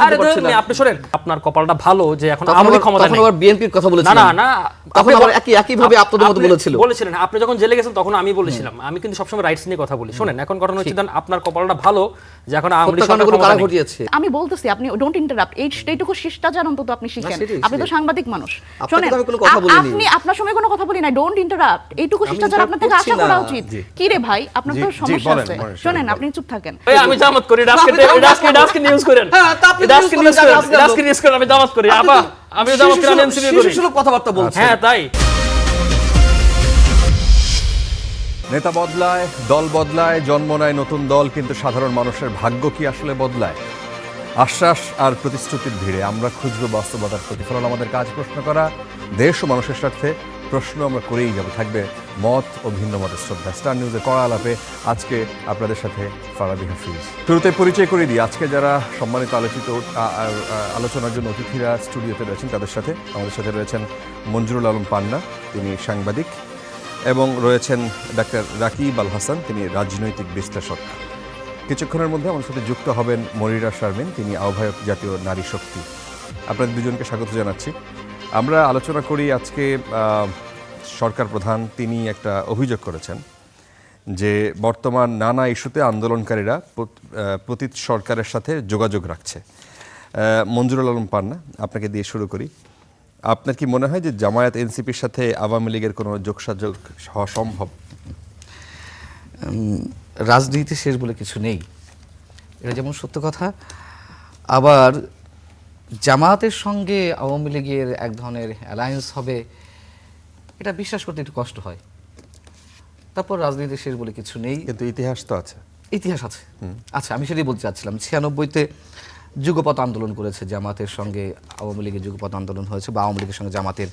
আরে আপনি শুনেন, আপনার কপালটা ভালো যে এখন আমাদের ক্ষমতা নেই। তখন আবার বিএনপির কথা বলেছিলেন। না না, তখন আবার একই ভাবে আপনাদের মতো বলেছিলেন। আপনি যখন জেলে গেছেন তখন আমি বলেছিলাম, আমি কিন্তু সবসময় রাইটস নিয়ে কথা বলি। শুনেন, এখন ঘটনা হচ্ছে আপনার কপালটা ভালো যে এখন আওয়ামী লীগ সরকার ক্ষমতা নেই। আমি বলতেছি আপনি ডোন্ট ইন্টারাপ্ট, এইটুকু শিষ্টাচার অন্তত আপনি শিখেন। আপনি তো সাংবাদিক মানুষ। শুনেন, আপনি আপনার সঙ্গে কোনো কথা বলি না, ডোন্ট ইন্টারাপ্ট, এইটুকু শিষ্টাচার আপনার থেকে আশা করা উচিত। কি রে ভাই, আপনার তো সমস্যা আছে। শুনেন, আপনি চুপ থাকেন। আমি জামাত করি, ডাস্কে নিউজ করেন, ডাস্কে নিউজ করেন, আমি জামাত করি। আপা আমি জামাত করি, এনসিপি করি, শিশুসুলভ কথাবার্তা বলছেন। হ্যাঁ তাই। নেতা বদলায়, দল বদলায়, জন্ম নেয় নতুন দল, কিন্তু সাধারণ মানুষের ভাগ্য কি আসলে বদলায়? আশ্বাস আর প্রতিশ্রুতির ভিড়ে আমরা খুঁজব বাস্তবতার প্রতিফলন। আমাদের কাজ প্রশ্ন করা, দেশ ও মানুষের স্বার্থে প্রশ্ন আমরা করেই যাব। থাকবে মত ও ভিন্ন মতের শ্রদ্ধা। স্টার নিউজে কড়া আলাপে আজকে আপনাদের সাথে ফারাবি হাফিজ। শুরুতে পরিচয় করে দিই আজকে যারা সম্মানিত আলোচনার জন্য অতিথিরা স্টুডিওতে রয়েছেন তাদের সাথে। আমাদের সাথে রয়েছেন মঞ্জুরুল আলম পান্না, তিনি সাংবাদিক, এবং রয়েছেন ডাক্তার রাকিব আল হাসান, তিনি রাজনৈতিক বিশ্লেষক। কিছুক্ষণের মধ্যে আমার সাথে যুক্ত হবেন মনিরা শারমিন, তিনি আহ্বায়ক জাতীয় নারী শক্তি। আপনাদের দুজনকে স্বাগত জানাচ্ছি। আমরা আলোচনা করি আজকে সরকার প্রধান তিনি একটা অভিযোগ করেছেন যে বর্তমান নানা ইস্যুতে আন্দোলনকারীরা পতিত সরকারের সাথে যোগাযোগ রাখছে। মঞ্জুরুল আলম পান্না, আপনাকে দিয়ে শুরু করি। আপনার কি মনে হয় যে জামায়াত এনসিপির সাথে আওয়ামী লীগের কোনো যোগসাযোগ হওয়া সম্ভব? রাজনীতিতে শেষ বলে কিছু নেই, এটা যেমন সত্য কথা। আবার জামায়াতের সঙ্গে আওয়ামী লীগের এক ধরনের অ্যালায়েন্স হবে, এটা বিশ্বাস করতে একটু কষ্ট হয়। তারপর রাজনীতিতে শেষ বলে কিছু নেই, কিন্তু ইতিহাস তো আছে। ইতিহাস আছে। আচ্ছা, আমি সেটাই বলতে চাচ্ছিলাম। 96-তে যুগপৎ আন্দোলন করেছে জামাতের সঙ্গে আওয়ামী লীগের, যুগপৎ আন্দোলন হয়েছে বা আওয়ামী লীগের সঙ্গে জামাতের,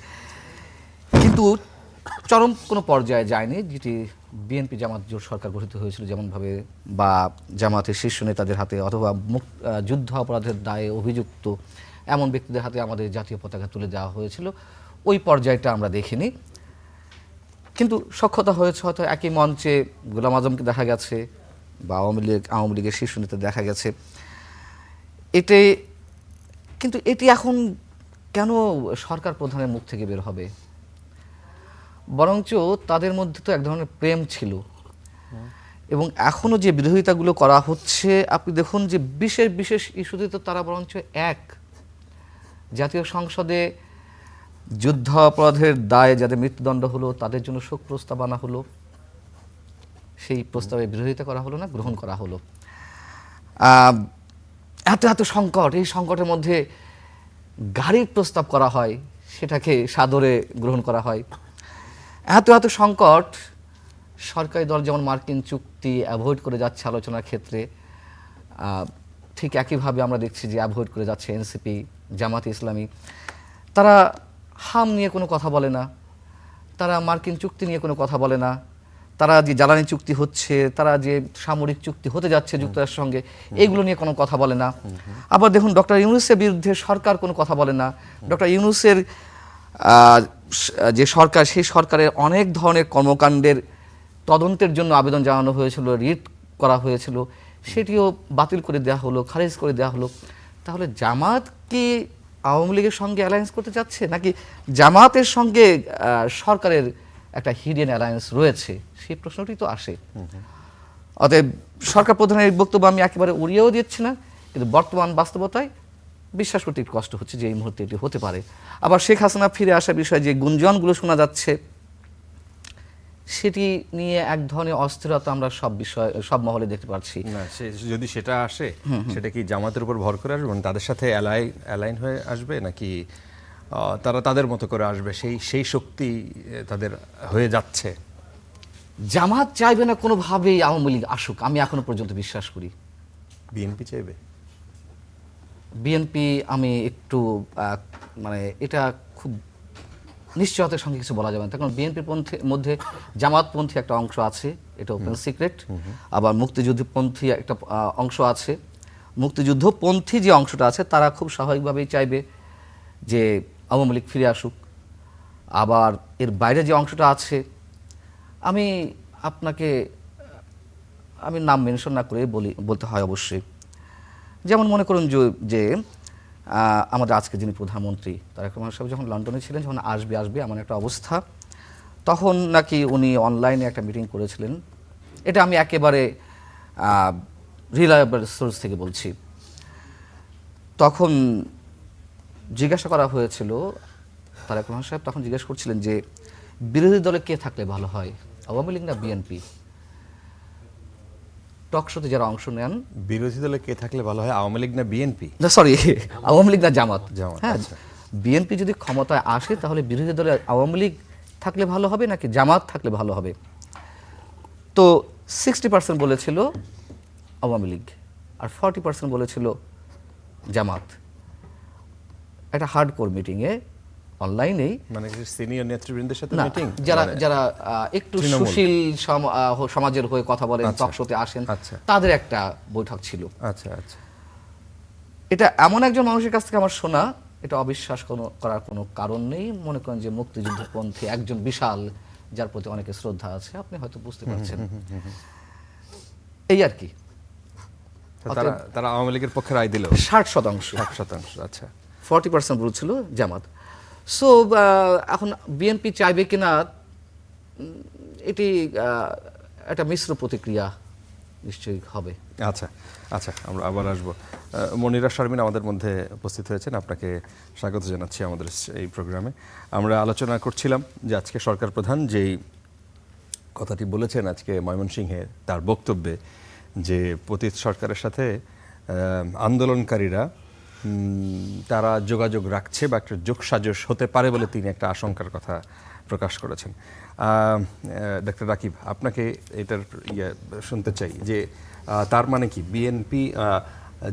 কিন্তু চরম কোনো পর্যায়ে যায়নি যেটি বিএনপি জামাত জোট সরকার গঠিত হয়েছিল যেমনভাবে, বা জামাতের শীর্ষ নেতাদের হাতে অথবা যুদ্ধ অপরাধের দায়ে অভিযুক্ত এমন ব্যক্তিদের হাতে আমাদের জাতীয় পতাকা তুলে দেওয়া হয়েছিল। ওই পর্যায়টা আমরা দেখিনি, কিন্তু সক্ষতা হয়েছে হয়তো একই মঞ্চে গোলাম আজমকে দেখা গেছে বা আওয়ামী লীগের শীর্ষ নেতা দেখা গেছে। কিন্তু এটি এখন কেন সরকার প্রধানের মুখ থেকে বের হবে? বরঞ্চ তাদের মধ্যে তো এক ধরনের প্রেম ছিল, এবং এখনও যে বিরোধিতাগুলো করা হচ্ছে আপনি দেখুন যে বিশেষ বিশেষ ইস্যুতে তো তারা বরঞ্চ এক। জাতীয় সংসদে যুদ্ধ অপরাধের দায়ে যাদের মৃত্যুদণ্ড হলো তাদের জন্য শোক প্রস্তাব আনা হলো, সেই প্রস্তাবে বিরোধিতা করা হলো না, গ্রহণ করা হলো। এত সংকট, এই সংকটের মধ্যে গাড়ির প্রস্তাব করা হয়, সেটাকে সাদরে গ্রহণ করা হয়। এত সংকট, সরকারি দল যেমন মার্কিন চুক্তি অ্যাভয়েড করে যাচ্ছে আলোচনার ক্ষেত্রে, ঠিক একইভাবে আমরা দেখছি যে অ্যাভয়েড করে যাচ্ছে এনসিপি, জামাতে ইসলামী। তারা হাম নিয়ে কোনো কথা বলে না, তারা মার্কিন চুক্তি নিয়ে কোনো কথা বলে না, তারা যে জ্বালানি চুক্তি হচ্ছে, তারা যে সামরিক চুক্তি হতে যাচ্ছে যুক্তরাষ্ট্রের সঙ্গে, এইগুলো নিয়ে কোনো কথা বলে না। আবার দেখুন ডক্টর ইউনূসের বিরুদ্ধে সরকার কোনো কথা বলে না। ডক্টর ইউনূসের যে সরকার, সেই সরকারের অনেক ধরনের কর্মকাণ্ডের তদন্তের জন্য আবেদন জানানো হয়েছিল, রিট করা হয়েছিল, সেটিও বাতিল করে দেওয়া হলো, খারিজ করে দেওয়া হলো। তাহলে জামাত কি আওয়ামী লীগের সঙ্গে অ্যালায়েন্স করতে যাচ্ছে, নাকি জামাতের সঙ্গে সরকারের একটা হিডেন অ্যালায়েন্স রয়েছে? সেই প্রশ্নটি তো আসে। অতএব সরকার প্রধানের বক্তব্য আমি একেবারে উড়িয়েও দিচ্ছি না, কিন্তু বর্তমান বাস্তবতায় বিশ্বাস করতে একটু কষ্ট হচ্ছে যে এই মুহূর্তে এটি হতে পারে। আবার শেখ হাসিনা ফিরে আসার বিষয়ে যে গুঞ্জনগুলো শোনা যাচ্ছে, সেটি নিয়ে এক ধরনের অস্থিরতা আমরা সব মহলে দেখতে পাচ্ছি। না, যদি সেটা আসে, সেটা কি জামাতের উপর ভর করে আসবে, তাদের সাথে অ্যালাইন হয়ে আসবে, নাকি তারা তাদের মতো করে আসবে? সেই শক্তি তাদের হয়ে যাচ্ছে। জামাত চাইবে না কোনোভাবেই আওয়ামী লীগ আসুক, আমি এখনো পর্যন্ত বিশ্বাস করি। বিএনপি চাইবে? বিএনপি আমি একটু মানে এটা খুব নিশ্চয়তার সঙ্গে কিছু বলা যাবে না, কারণ বিএনপির মধ্যে জামাতপন্থী একটা অংশ আছে, এটা ওপেন সিক্রেট। আবার মুক্তিযুদ্ধপন্থী একটা অংশ আছে। মুক্তিযুদ্ধপন্থী যে অংশটা আছে তারা খুব স্বাভাবিকভাবেই চাইবে যে আওয়ামী লীগ ফিরে আসুক। আবার এর বাইরে যে অংশটা আছে, আমি আপনাকে নাম মেনশন না করে বলতে হয় অবশ্যই, যেমন মনে করুন যে আমাদের আজকে যিনি প্রধানমন্ত্রী তারেক রহমান সাহেব যখন লন্ডনে ছিলেন, যখন আসবে এমন একটা অবস্থা, তখন নাকি উনি অনলাইনে একটা মিটিং করেছিলেন। এটা আমি একেবারে রিলায়েবল সোর্স থেকে বলছি। তখন জিজ্ঞাসা করা হয়েছিল, তারেক রহমান সাহেব তখন জিজ্ঞাসা করছিলেন যে বিরোধী দলে কে থাকলে ভালো হয়, আওয়ামী লীগ না বিএনপি? টক শোতে যারা অংশ নেন, বিরোধী দলে কে থাকলে ভালো হয়, আওয়ামী লীগ না বিএনপি? না সরি, আওয়ামী লীগ না জামাত। হ্যাঁ, আচ্ছা। বিএনপি যদি ক্ষমতায় আসে তাহলে বিরোধী দলে আওয়ামী লীগ থাকলে ভালো হবে নাকি জামাত থাকলে ভালো হবে? তো 60% বলেছিল আওয়ামী লীগ আর 40% বলেছিল জামাত। একটা হার্ডকোর মিটিংয়ে অনলাইনেই, মানে সিনিয়র নেতৃবৃন্দের সাথে না, মিটিং, যারা যারা একটু তৃণমূল। সুশীল সমাজের হয়ে কথা বলেন, টক শোতে আসেন, আচ্ছা। তাদের একটা বৈঠক ছিল। আচ্ছা আচ্ছা। এটা এমন একজন মানুষের কাছ থেকে আমার শোনা, এটা অবিশ্বাস করার কোনো কারণ নেই। মনে করেন যে মুক্তিযুদ্ধপন্থী একজন বিশাল, যার প্রতি অনেকে শ্রদ্ধা আছে, আপনি হয়তো বুঝতে পারছেন। এই আর কি। তো তারা আওয়ামী লীগের পক্ষে রায় দিল 60%, 60%। আচ্ছা। 40% বলছিল জামাত। সো এখন বিএনপি চাইবে কিনা, এটি একটা মিশ্র প্রতিক্রিয়া নিশ্চয়ই হবে। আচ্ছা আচ্ছা, আমরা আবার আসবো। মনিরা শারমিন আমাদের মধ্যে উপস্থিত হয়েছেন, আপনাকে স্বাগত জানাচ্ছি আমাদের এই প্রোগ্রামে। আমরা আলোচনা করছিলাম যে আজকে সরকার প্রধান যেই কথাটি বলেছেন আজকে ময়মনসিংহে তার বক্তব্যে, যে পতিত সরকারের সাথে আন্দোলনকারীরা তারা যোগাযোগ রাখছে বা একটা যোগসাজশ হতে পারে বলে তিনি একটা আশঙ্কার কথা প্রকাশ করেছেন। ডক্টর রাকিব, আপনাকে এটার শুনতে চাই যে তার মানে কি বিএনপি,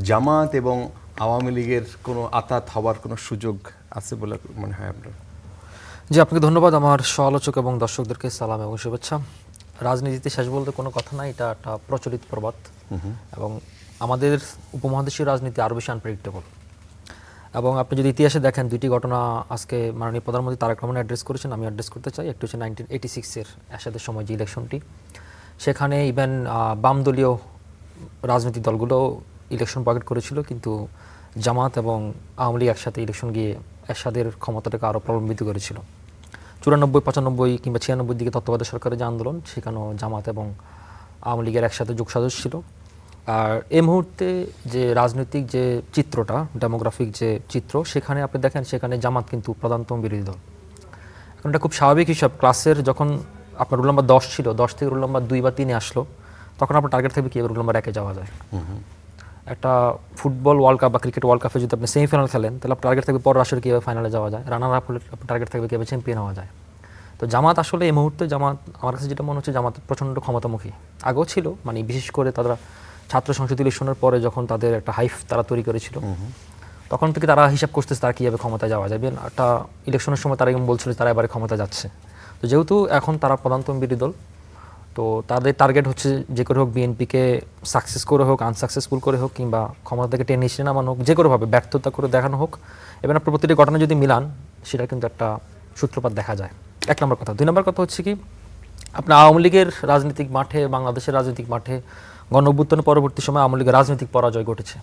জামাত এবং আওয়ামী লীগের কোনো আতাত হওয়ার কোনো সুযোগ আছে বলে মনে হয় আপনার? জি, আপনাকে ধন্যবাদ। আমার সহ-আলোচক এবং দর্শকদেরকে সালাম এবং শুভেচ্ছা। রাজনীতিতে শেষ বলতে কোনো কথা নাই, এটা একটা প্রচলিত প্রবাদ, এবং আমাদের উপমহাদেশীয় রাজনীতি আরও বেশি আনপ্রেডিক্টেবল। এবং আপনি যদি ইতিহাসে দেখেন, দুইটি ঘটনা আজকে মাননীয় প্রধানমন্ত্রী তারেক রহমান অ্যাড্রেস করেছেন, আমি অ্যাড্রেস করতে চাই। একটু হচ্ছে 1986-এর এরশাদের সময় যে ইলেকশনটি, সেখানে ইভেন বামদলীয় রাজনৈতিক দলগুলো ইলেকশন পকেট করেছিল, কিন্তু জামাত এবং আওয়ামী লীগ একসাথে ইলেকশন গিয়ে এরশাদের ক্ষমতাটাকে আরও প্রলম্বিত করেছিল। 94, 95 কিংবা 96 দিকে তত্ত্বাবধায়ক সরকারের যে আন্দোলন, সেখানেও জামাত এবং আওয়ামী লীগের একসাথে যোগসাজশ ছিল। আর এই মুহূর্তে যে রাজনৈতিক যে চিত্রটা, ডেমোগ্রাফিক যে চিত্র, সেখানে আপনি দেখেন সেখানে জামাত কিন্তু প্রধানতম বিরোধী দল। এখন এটা খুব স্বাভাবিক হিসাব, ক্লাসের যখন আপনার রোল নাম্বার 10 ছিল, 10 থেকে রোল নাম্বার 2 বা 3-এ আসলো, তখন আপনার টার্গেট থাকবে কীভাবে রোল নাম্বার 1-এ যাওয়া যায়। একটা ফুটবল ওয়ার্ল্ড কাপ বা ক্রিকেট ওয়ার্ল্ড কাপে যদি আপনি সেমিফাইনাল খেলেন, তাহলে আপনার টার্গেট থাকবে পরের আসরে কীভাবে ফাইনালে যাওয়া যায়, রানার আপ হলে আপনার টার্গেট থাকবে কীভাবে চ্যাম্পিয়ন হওয়া যায়। তো জামাত আসলে এই মুহূর্তে, জামাত আমার কাছে যেটা মনে হচ্ছে, জামাত প্রচণ্ড ক্ষমতামুখী আগেও ছিল, মানে বিশেষ করে তারা ছাত্র সংসদ ইলেকশনের পরে যখন তাদের একটা হাইফ তারা তৈরি করেছিল, তখন থেকে তারা হিসাব করতেছে তারা কীভাবে ক্ষমতায় যাওয়া যাবে। একটা ইলেকশনের সময় তারা এরকম বলছিল তারা এবারে ক্ষমতা যাচ্ছে। তো যেহেতু এখন তারা প্রধানতম বিরোধী দল, তো তাদের টার্গেট হচ্ছে যে করে হোক বিএনপিকে সাকসেস করে হোক, আনসাকসেসফুল করে হোক, কিংবা ক্ষমতা থেকে টেনে এসে নামানো হোক, যে কোনোভাবে ব্যর্থতা করে দেখানো হোক। এবং আপনার প্রতিটি ঘটনা যদি মিলান, সেটা কিন্তু একটা সূত্রপাত দেখা যায়। 1 নম্বর কথা। 2 নম্বর কথা হচ্ছে কি, আপনার আওয়ামী লীগের রাজনৈতিক মাঠে, বাংলাদেশের রাজনৈতিক মাঠে গণ অভ্যুত্থানের পরবর্তী সময় আওয়ামী লীগের রাজনৈতিক পরাজয় ঘটেছে।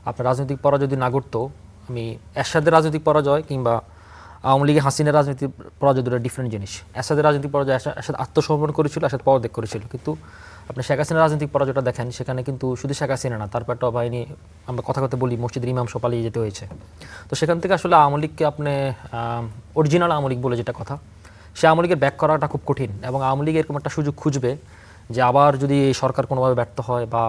আপনার রাজনৈতিক পরাজয় যদি না ঘটতো, আমি এরশাদের রাজনৈতিক পরাজয় কিংবা আওয়ামী লীগের হাসিনার রাজনৈতিক পরাজয় দুটো ডিফারেন্ট জিনিস। এরশাদের রাজনৈতিক পরাজয়, এরশাদ আত্মসমর্পণ করেছিল, এরশাদ পদত্যাগ করেছিল, কিন্তু আপনি শেখ হাসিনার রাজনৈতিক পরাজয়টা দেখেন, সেখানে কিন্তু শুধু শেখ হাসিনা না, তারপর একটা বাহিনী, আমরা কথা বলি মসজিদের ইমাম সব পালিয়ে যেতে হয়েছে। তো সেখান থেকে আসলে আওয়ামী লীগকে আপনি অরিজিনাল আওয়ামী লীগ বলে যেটা কথা, সে আওয়ামী লীগের ব্যাক করাটা খুব কঠিন। এবং আওয়ামী লীগ এরকম একটা সুযোগ খুঁজবে যে আবার যদি এই সরকার কোনোভাবে ব্যর্থ হয় বা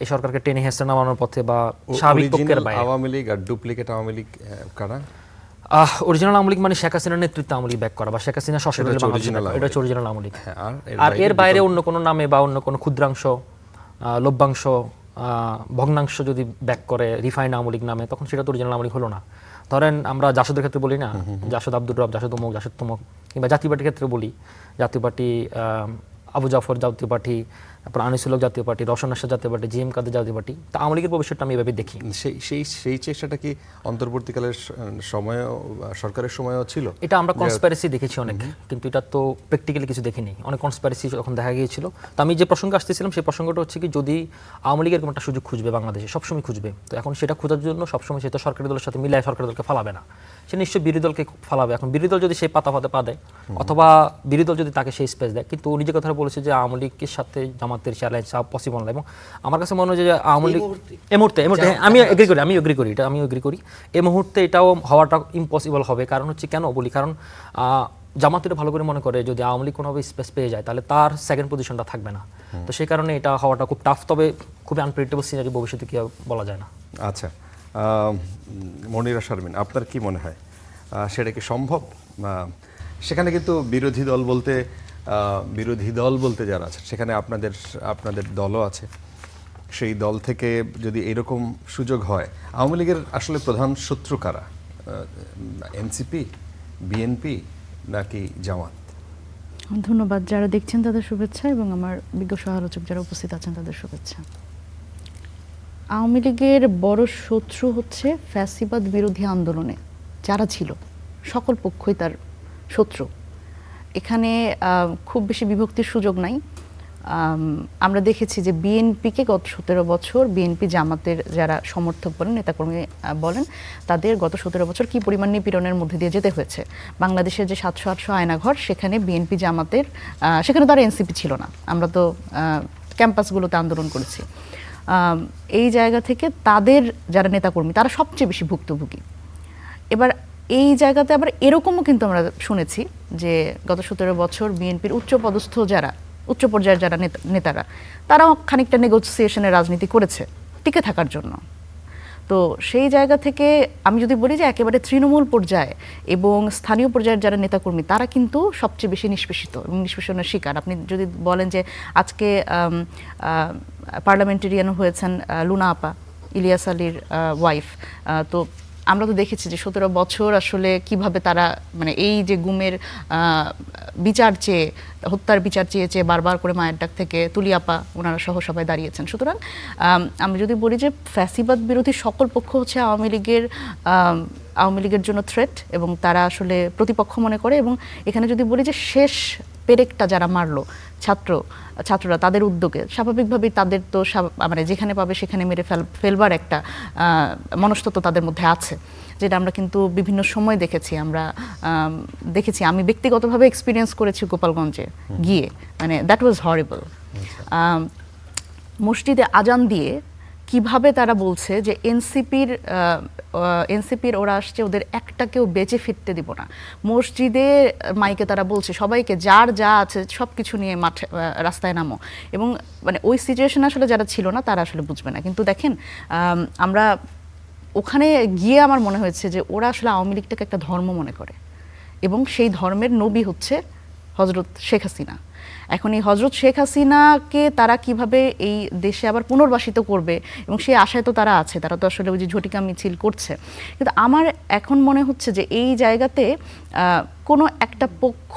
এই সরকারকে টেনে হেসড়ে নামানোর পথে বা স্বাভাবিক পক্ষের বাইরে। আওয়ামী লীগ আর ডুপ্লিকেট আওয়ামী লীগ কারা? অরিজিনাল আওয়ামী লীগ মানে শেখ হাসিনার নেতৃত্বে আওয়ামী লীগ ব্যাক করা বা শেখ হাসিনা সশস্ত্র এটা হচ্ছে অরিজিনাল আওয়ামী লীগ। আর এর বাইরে অন্য কোনো নামে বা অন্য কোনো ক্ষুদ্রাংশ, লভ্যাংশ, ভগ্নাংশ যদি ব্যাক করে রিফাইন্ড আওয়ামী লীগ নামে, তখন সেটা তো অরিজিনাল আওয়ামী লীগ হলো না। ধরেন আমরা জাসদের ক্ষেত্রে বলি না, জাসদ আব্দুর রব, জাসদ অমুক, জাসদ তমুক, কিংবা জাতীয় পার্টির ক্ষেত্রে বলি জাতীয় পার্টি আবু জাফর, জাতীয় পার্টি তারপর আনিসুল হক জাতীয় পার্টি, রওশন আশা জাতীয় পার্টি, জিএম কাদের জাতীয় পার্টি, তা আওয়ামী লীগের ভবিষ্যৎটা আমি এভাবে দেখি। সেই চেষ্টাটা কি অন্তর্বর্তীকালের সময়ও সরকারের সময়ও ছিল? এটা আমরা কনস্পাইরেসি দেখেছি অনেক, কিন্তু এটা তো প্র্যাকটিক্যালি কিছু দেখিনি। অনেক কনস্পাইরেসি যখন দেখা গিয়েছিল। তো আমি যে প্রসঙ্গে আসতেছিলাম সেই প্রসঙ্গটা হচ্ছে কি, যদি আওয়ামী লীগের কোনো একটা সুযোগ খুঁজবে বাংলাদেশে, সবসময় খুঁজবে, তো এখন সেটা খোঁজার জন্য সবসময় সে তো সরকারি দলের সাথে মিলায় সরকারি দলকে ফালাবে না, সে নিশ্চয়ই বিরোধী দলকে ফালাবে। এখন বিরোধী দল যদি সেই পাতা ফাতে পা দেয়, অথবা বিরোধী দল যদি তাকে সেই স্পেস দেয়, কিন্তু উনি যে কথা বলেছে যে আওয়ামী লীগের সাথে জামাতের চ্যালেঞ্জ পসিবল না, এবং আমার কাছে মনে হয় যে আওয়ামী লীগ এই মুহূর্তে হ্যাঁ, আমি এগ্রি করি এই মুহূর্তে এটাও হওয়াটা ইম্পসিবল হবে। কারণ হচ্ছে কেন বলি, কারণ জামাত এটা ভালো করে মনে করে যদি আওয়ামী লীগ কোনোভাবে স্পেস পেয়ে যায় তাহলে তার সেকেন্ড পজিশনটা থাকবে না। তো সেই কারণে এটা হওয়াটা খুব টাফ, তবে খুবই আনপ্রেডিক্টেবল সিনারি, ভবিষ্যতে কি হবে বলা যায় না। আচ্ছা, মনিরা শারমিন, আপনার কি মনে হয় সেটা কি সম্ভব? সেখানে কিন্তু বিরোধী দল বলতে যারা আছে সেখানে আপনাদের দলও আছে। সেই দল থেকে যদি এরকম সুযোগ হয়, আওয়ামী লীগের আসলে প্রধান শত্রু কারা? এনসিপি, বিএনপি নাকি জামাত? ধন্যবাদ। যারা দেখছেন তাদের শুভেচ্ছা, এবং আমার বিজ্ঞ সহালোচক যারা উপস্থিত আছেন তাদের শুভেচ্ছা। আওয়ামী লীগের বড় শত্রু হচ্ছে ফ্যাসিবাদ বিরোধী আন্দোলনে যারা ছিল, সকল পক্ষই তার শত্রু। এখানে খুব বেশি বিভক্তির সুযোগ নাই। আমরা দেখেছি যে বিএনপিকে গত 17 বছর, বিএনপি জামাতের যারা সমর্থক বলেন, নেতাকর্মী বলেন, তাদের গত 17 বছর কি পরিমাণ নিপীড়নের মধ্যে দিয়ে যেতে হয়েছে। বাংলাদেশের যে 700-800 আয়নাঘর, সেখানে বিএনপি জামাতের, সেখানে তো আর এনসিপি ছিল না, আমরা তো ক্যাম্পাসগুলোতে আন্দোলন করেছি। এই জায়গা থেকে তাদের যারা নেতাকর্মী তারা সবচেয়ে বেশি ভুক্তভোগী। এবার এই জায়গাতে আবার এরকমও কিন্তু আমরা শুনেছি যে গত 17 বছর বিএনপির উচ্চপদস্থ যারা, উচ্চ পর্যায়ের যারা নেতারা, তারাও খানিকটা নেগোসিয়েশনের রাজনীতি করেছে টিকে থাকার জন্য। তো সেই জায়গা থেকে আমি যদি বলি যে একেবারে তৃণমূল পর্যায়ে এবং স্থানীয় পর্যায়ের যারা নেতাকর্মী, তারা কিন্তু সবচেয়ে বেশি নিষ্পেষিত এবং নিষ্পেষণের শিকার। আপনি যদি বলেন যে আজকে পার্লামেন্টেরিয়ান হয়েছেন লুনা আপা, ইলিয়াস আলীর ওয়াইফ, তো আমরা তো দেখেছি যে 17 বছর আসলে কিভাবে তারা মানে এই যে গুমের বিচার চেয়ে, হত্যার বিচার চেয়ে বারবার করে মায়ের ডাক থেকে তুলিয়াপা ওনারা সহ সবাই দাঁড়িয়েছেন। সুতরাং আমি যদি বলি যে ফ্যাসিবাদ বিরোধী সকল পক্ষ হচ্ছে আওয়ামী লীগের জন্য থ্রেট, এবং তারা আসলে প্রতিপক্ষ মনে করে। এবং এখানে যদি বলি যে শেষ পেরেকটা যারা মারলো ছাত্ররা, তাদের উদ্যোগে স্বাভাবিকভাবেই তাদের তো মানে যেখানে পাবে সেখানে মেরে ফেলবার একটা মনস্তত্ত্ব তাদের মধ্যে আছে, যেটা আমরা কিন্তু বিভিন্ন সময় দেখেছি। আমি ব্যক্তিগতভাবে এক্সপিরিয়েন্স করেছি গোপালগঞ্জে গিয়ে, মানে দ্যাট ওয়াজ হরিবল। মসজিদে আজান দিয়ে কিভাবে তারা বলছে যে এনসিপির ওরা আসছে, ওদের একটাকেও বেঁচে ফিরতে দিব না। মসজিদে মাইকে তারা বলছে সবাইকে যার যা আছে সব কিছু নিয়ে মাঠে রাস্তায় নামো, এবং মানে ওই সিচুয়েশন আসলে যারা ছিল না তারা আসলে বুঝবে না। কিন্তু দেখেন, আমরা ওখানে গিয়ে আমার মনে হয়েছে যে ওরা আসলে আওয়ামী লীগটাকে একটা ধর্ম মনে করে, এবং সেই ধর্মের নবী হচ্ছে হজরত শেখ হাসিনা। এখন এই হজরত শেখ হাসিনাকে তারা কিভাবে এই দেশে আবার পুনর্বাসিত করবে, এবং সেই আশায় তো তারা আছে, তারা তো আসলে ওই যে ঝটিকা মিছিল করছে। কিন্তু আমার এখন মনে হচ্ছে যে এই জায়গাতে কোনো একটা পক্ষ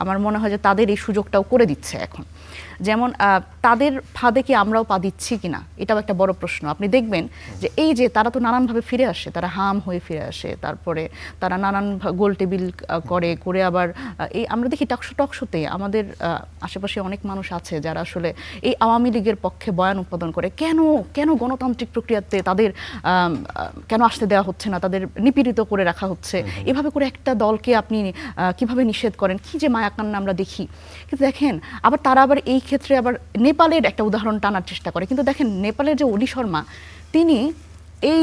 আমার মনে হয় যে তাদের এই সুযোগটাও করে দিচ্ছে এখন। যেমন তাদের ফাঁদে কি আমরাও পা দিচ্ছি কিনা, এটাও একটা বড় প্রশ্ন। আপনি দেখবেন যে এই যে তারা তো নানানভাবে ফিরে আসে, তারা হাম হয়ে ফিরে আসে, তারপরে তারা নানান গোল টেবিল করে আবার এই আমরা দেখি টকশোতে আমাদের আশেপাশে অনেক মানুষ আছে যারা আসলে এই আওয়ামী লীগের পক্ষে বয়ান উৎপাদন করে, কেন গণতান্ত্রিক প্রক্রিয়াতে তাদের কেন আসতে দেওয়া হচ্ছে না, তাদের নিপীড়িত করে রাখা হচ্ছে, এভাবে করে একটা দলকে আপনি কিভাবে নিষেধ করেন, কি যে মায়াকান্না আমরা দেখি। কিন্তু দেখেন তারা আবার এই ক্ষেত্রে আবার নেপালের একটা উদাহরণ টানার চেষ্টা করে। কিন্তু দেখেন, নেপালের যে ওলি শর্মা, তিনি এই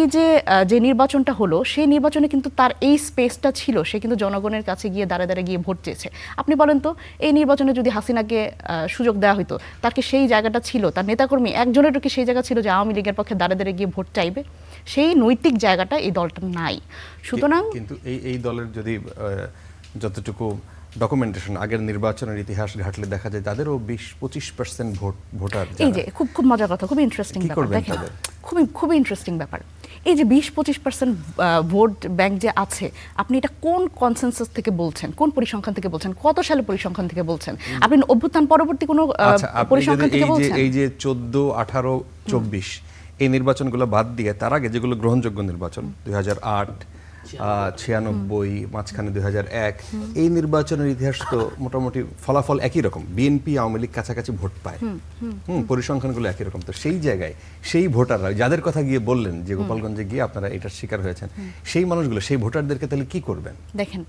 যে নির্বাচনটা হলো, সেই নির্বাচনে কিন্তু তার এই স্পেসটা ছিল, সে কিন্তু জনগণের কাছে গিয়ে দাঁড়ে গিয়ে ভোট চেয়েছে। আপনি বলেন তো, এই নির্বাচনে যদি হাসিনাকে সুযোগ দেওয়া হতো, তার কি সেই জায়গাটা ছিল, তার নেতাকর্মী একজনেরও কি সেই জায়গা ছিল যে আওয়ামী লীগের পক্ষে দাঁড়ে গিয়ে ভোট চাইবে? সেই নৈতিক জায়গাটা এই দলটা নাই। সুতরাং কিন্তু এই দলের যদি যতটুকু ডকুমেন্টেশন, আগের নির্বাচনের ইতিহাস ঘাটলে দেখা যায় তাদেরও 20-25% ভোটার। এই যে খুব মজার কথা, খুব ইন্টারেস্টিং কি ব্যাপার করবেন দেখেন, তাদের? খুবই ইন্টারেস্টিং ব্যাপার। এই যে 20-25% ভোট ব্যাংক যে আছে, আপনি এটা কোন কনসেনসাস থেকে বলছেন, কোন পরিসংখ্যান থেকে বলছেন, কত সালে পরিসংখ্যান থেকে বলছেন? আপনি অভ্যুত্থান পরবর্তী কোনো আচ্ছা, আপনি পরিসংখ্যান যদি থেকে বলছেন? এই যে 14, 18, 24 এই নির্বাচনগুলো বাদ দিয়ে তার আগে যেগুলো গ্রহণযোগ্য নির্বাচন 2008, 96, মাঝখানে 2001, এই নির্বাচনের ইতিহাস তো মোটামুটি ফলাফল একই রকম, বিএনপি আওয়ামী লীগ কাছাকাছি ভোট পায়, পরিসংখ্যানগুলো একই রকম। তো সেই জায়গায় সেই ভোটাররা যাদের কথা গিয়ে বললেন যে গোপালগঞ্জে গিয়ে আপনারা এটার শিকার হয়েছেন, সেই মানুষগুলো, সেই ভোটারদেরকে তাহলে কি করবেন? দেখেন,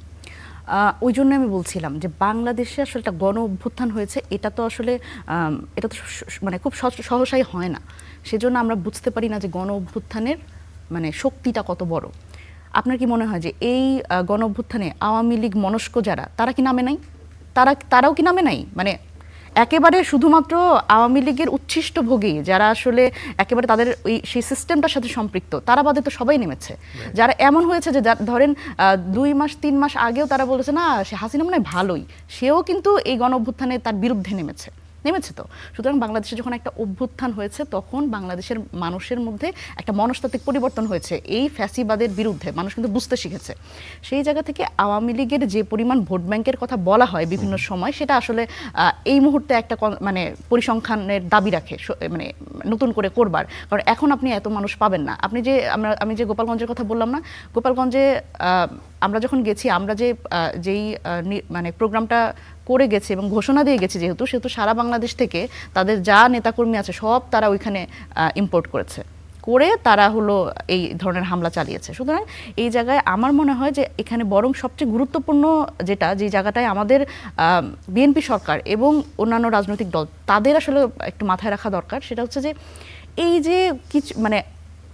ওই জন্য আমি বলছিলাম যে বাংলাদেশে আসলে একটা গণ অভ্যুত্থান হয়েছে, এটা তো আসলে এটা তো মানে খুব সহসাই হয় না। সেজন্য আমরা বুঝতে পারি না যে গণ অভ্যুত্থানের মানে শক্তিটা কত বড়। আপনার কি মনে হয় যে এই গণ অভ্যুত্থানে আওয়ামী লীগ মনস্ক যারা, তারা কি নামে নাই? তারাও কি নামে নাই? মানে একেবারে শুধুমাত্র আওয়ামী লীগের উচ্ছিষ্ট ভোগী যারা আসলে একেবারে তাদের সেই সিস্টেমটার সাথে সম্পৃক্ত, তারা বাদে তো সবাই নেমেছে। যারা এমন হয়েছে যে ধরেন 2 মাস 3 মাস আগেও তারা বলেছে না সে হাসিনা মনে হয় ভালোই, সেও কিন্তু এই গণ অভ্যুত্থানে তার বিরুদ্ধে নেমেছে তো। সুতরাং বাংলাদেশে যখন একটা অভ্যুত্থান হয়েছে, তখন বাংলাদেশের মানুষের মধ্যে একটা মনস্তাত্ত্বিক পরিবর্তন হয়েছে। এই ফ্যাসিবাদের বিরুদ্ধে মানুষ কিন্তু বুঝতে শিখেছে। সেই জায়গা থেকে আওয়ামী লীগের যে পরিমাণ ভোট ব্যাংকের কথা বলা হয় বিভিন্ন সময়, সেটা আসলে এই মুহূর্তে একটা মানে পরিসংখ্যানের দাবি রাখে, মানে নতুন করে করবার। কারণ এখন আপনি এত মানুষ পাবেন না। আমি যে গোপালগঞ্জের কথা বললাম না, গোপালগঞ্জে আমরা যখন গেছি, আমরা যেই মানে প্রোগ্রামটা করে গেছি এবং ঘোষণা দিয়ে গেছি, যেহেতু সারা বাংলাদেশ থেকে তাদের যা নেতাকর্মী আছে সব তারা ওইখানে ইম্পোর্ট করে তারা হলো এই ধরনের হামলা চালিয়েছে। সুতরাং এই জায়গায় আমার মনে হয় যে এখানে বরং সবচেয়ে গুরুত্বপূর্ণ যে জায়গাটায় আমাদের বিএনপি সরকার এবং অন্যান্য রাজনৈতিক দল তাদের আসলে একটু মাথায় রাখা দরকার, সেটা হচ্ছে যে এই যে কিছু মানে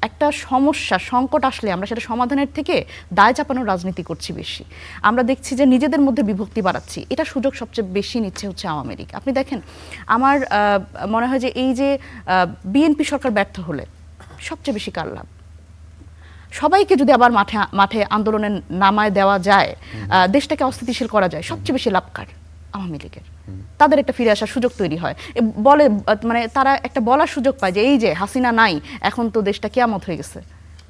একটা সমস্যা সংকট আসলে আমরা সেটা সমাধানের থেকে দায় চাপানোর রাজনীতি করছি বেশি। আমরা দেখছি যে নিজেদের মধ্যে বিভক্তি বাড়াচ্ছি, এটা সুযোগ সবচেয়ে বেশি নিচ্ছে হচ্ছে আওয়ামী লীগ। আপনি দেখেন, আমার মনে হয় যে এই যে বিএনপি সরকার ব্যর্থ হলে সবচেয়ে বেশি কার লাভ? সবাইকে যদি আবার মাঠে আন্দোলনে নামায় দেওয়া যায়, দেশটাকে অস্থিতিশীল করা যায়, সবচেয়ে বেশি লাভ কার? আওয়ামী লীগের। তাদের একটা ফিরে আসার সুযোগ তৈরি হয়, মানে তারা একটা বলার সুযোগ পায় যে এই যে হাসিনা নাই, এখন তো দেশটা কিয়ামত হয়ে গেছে,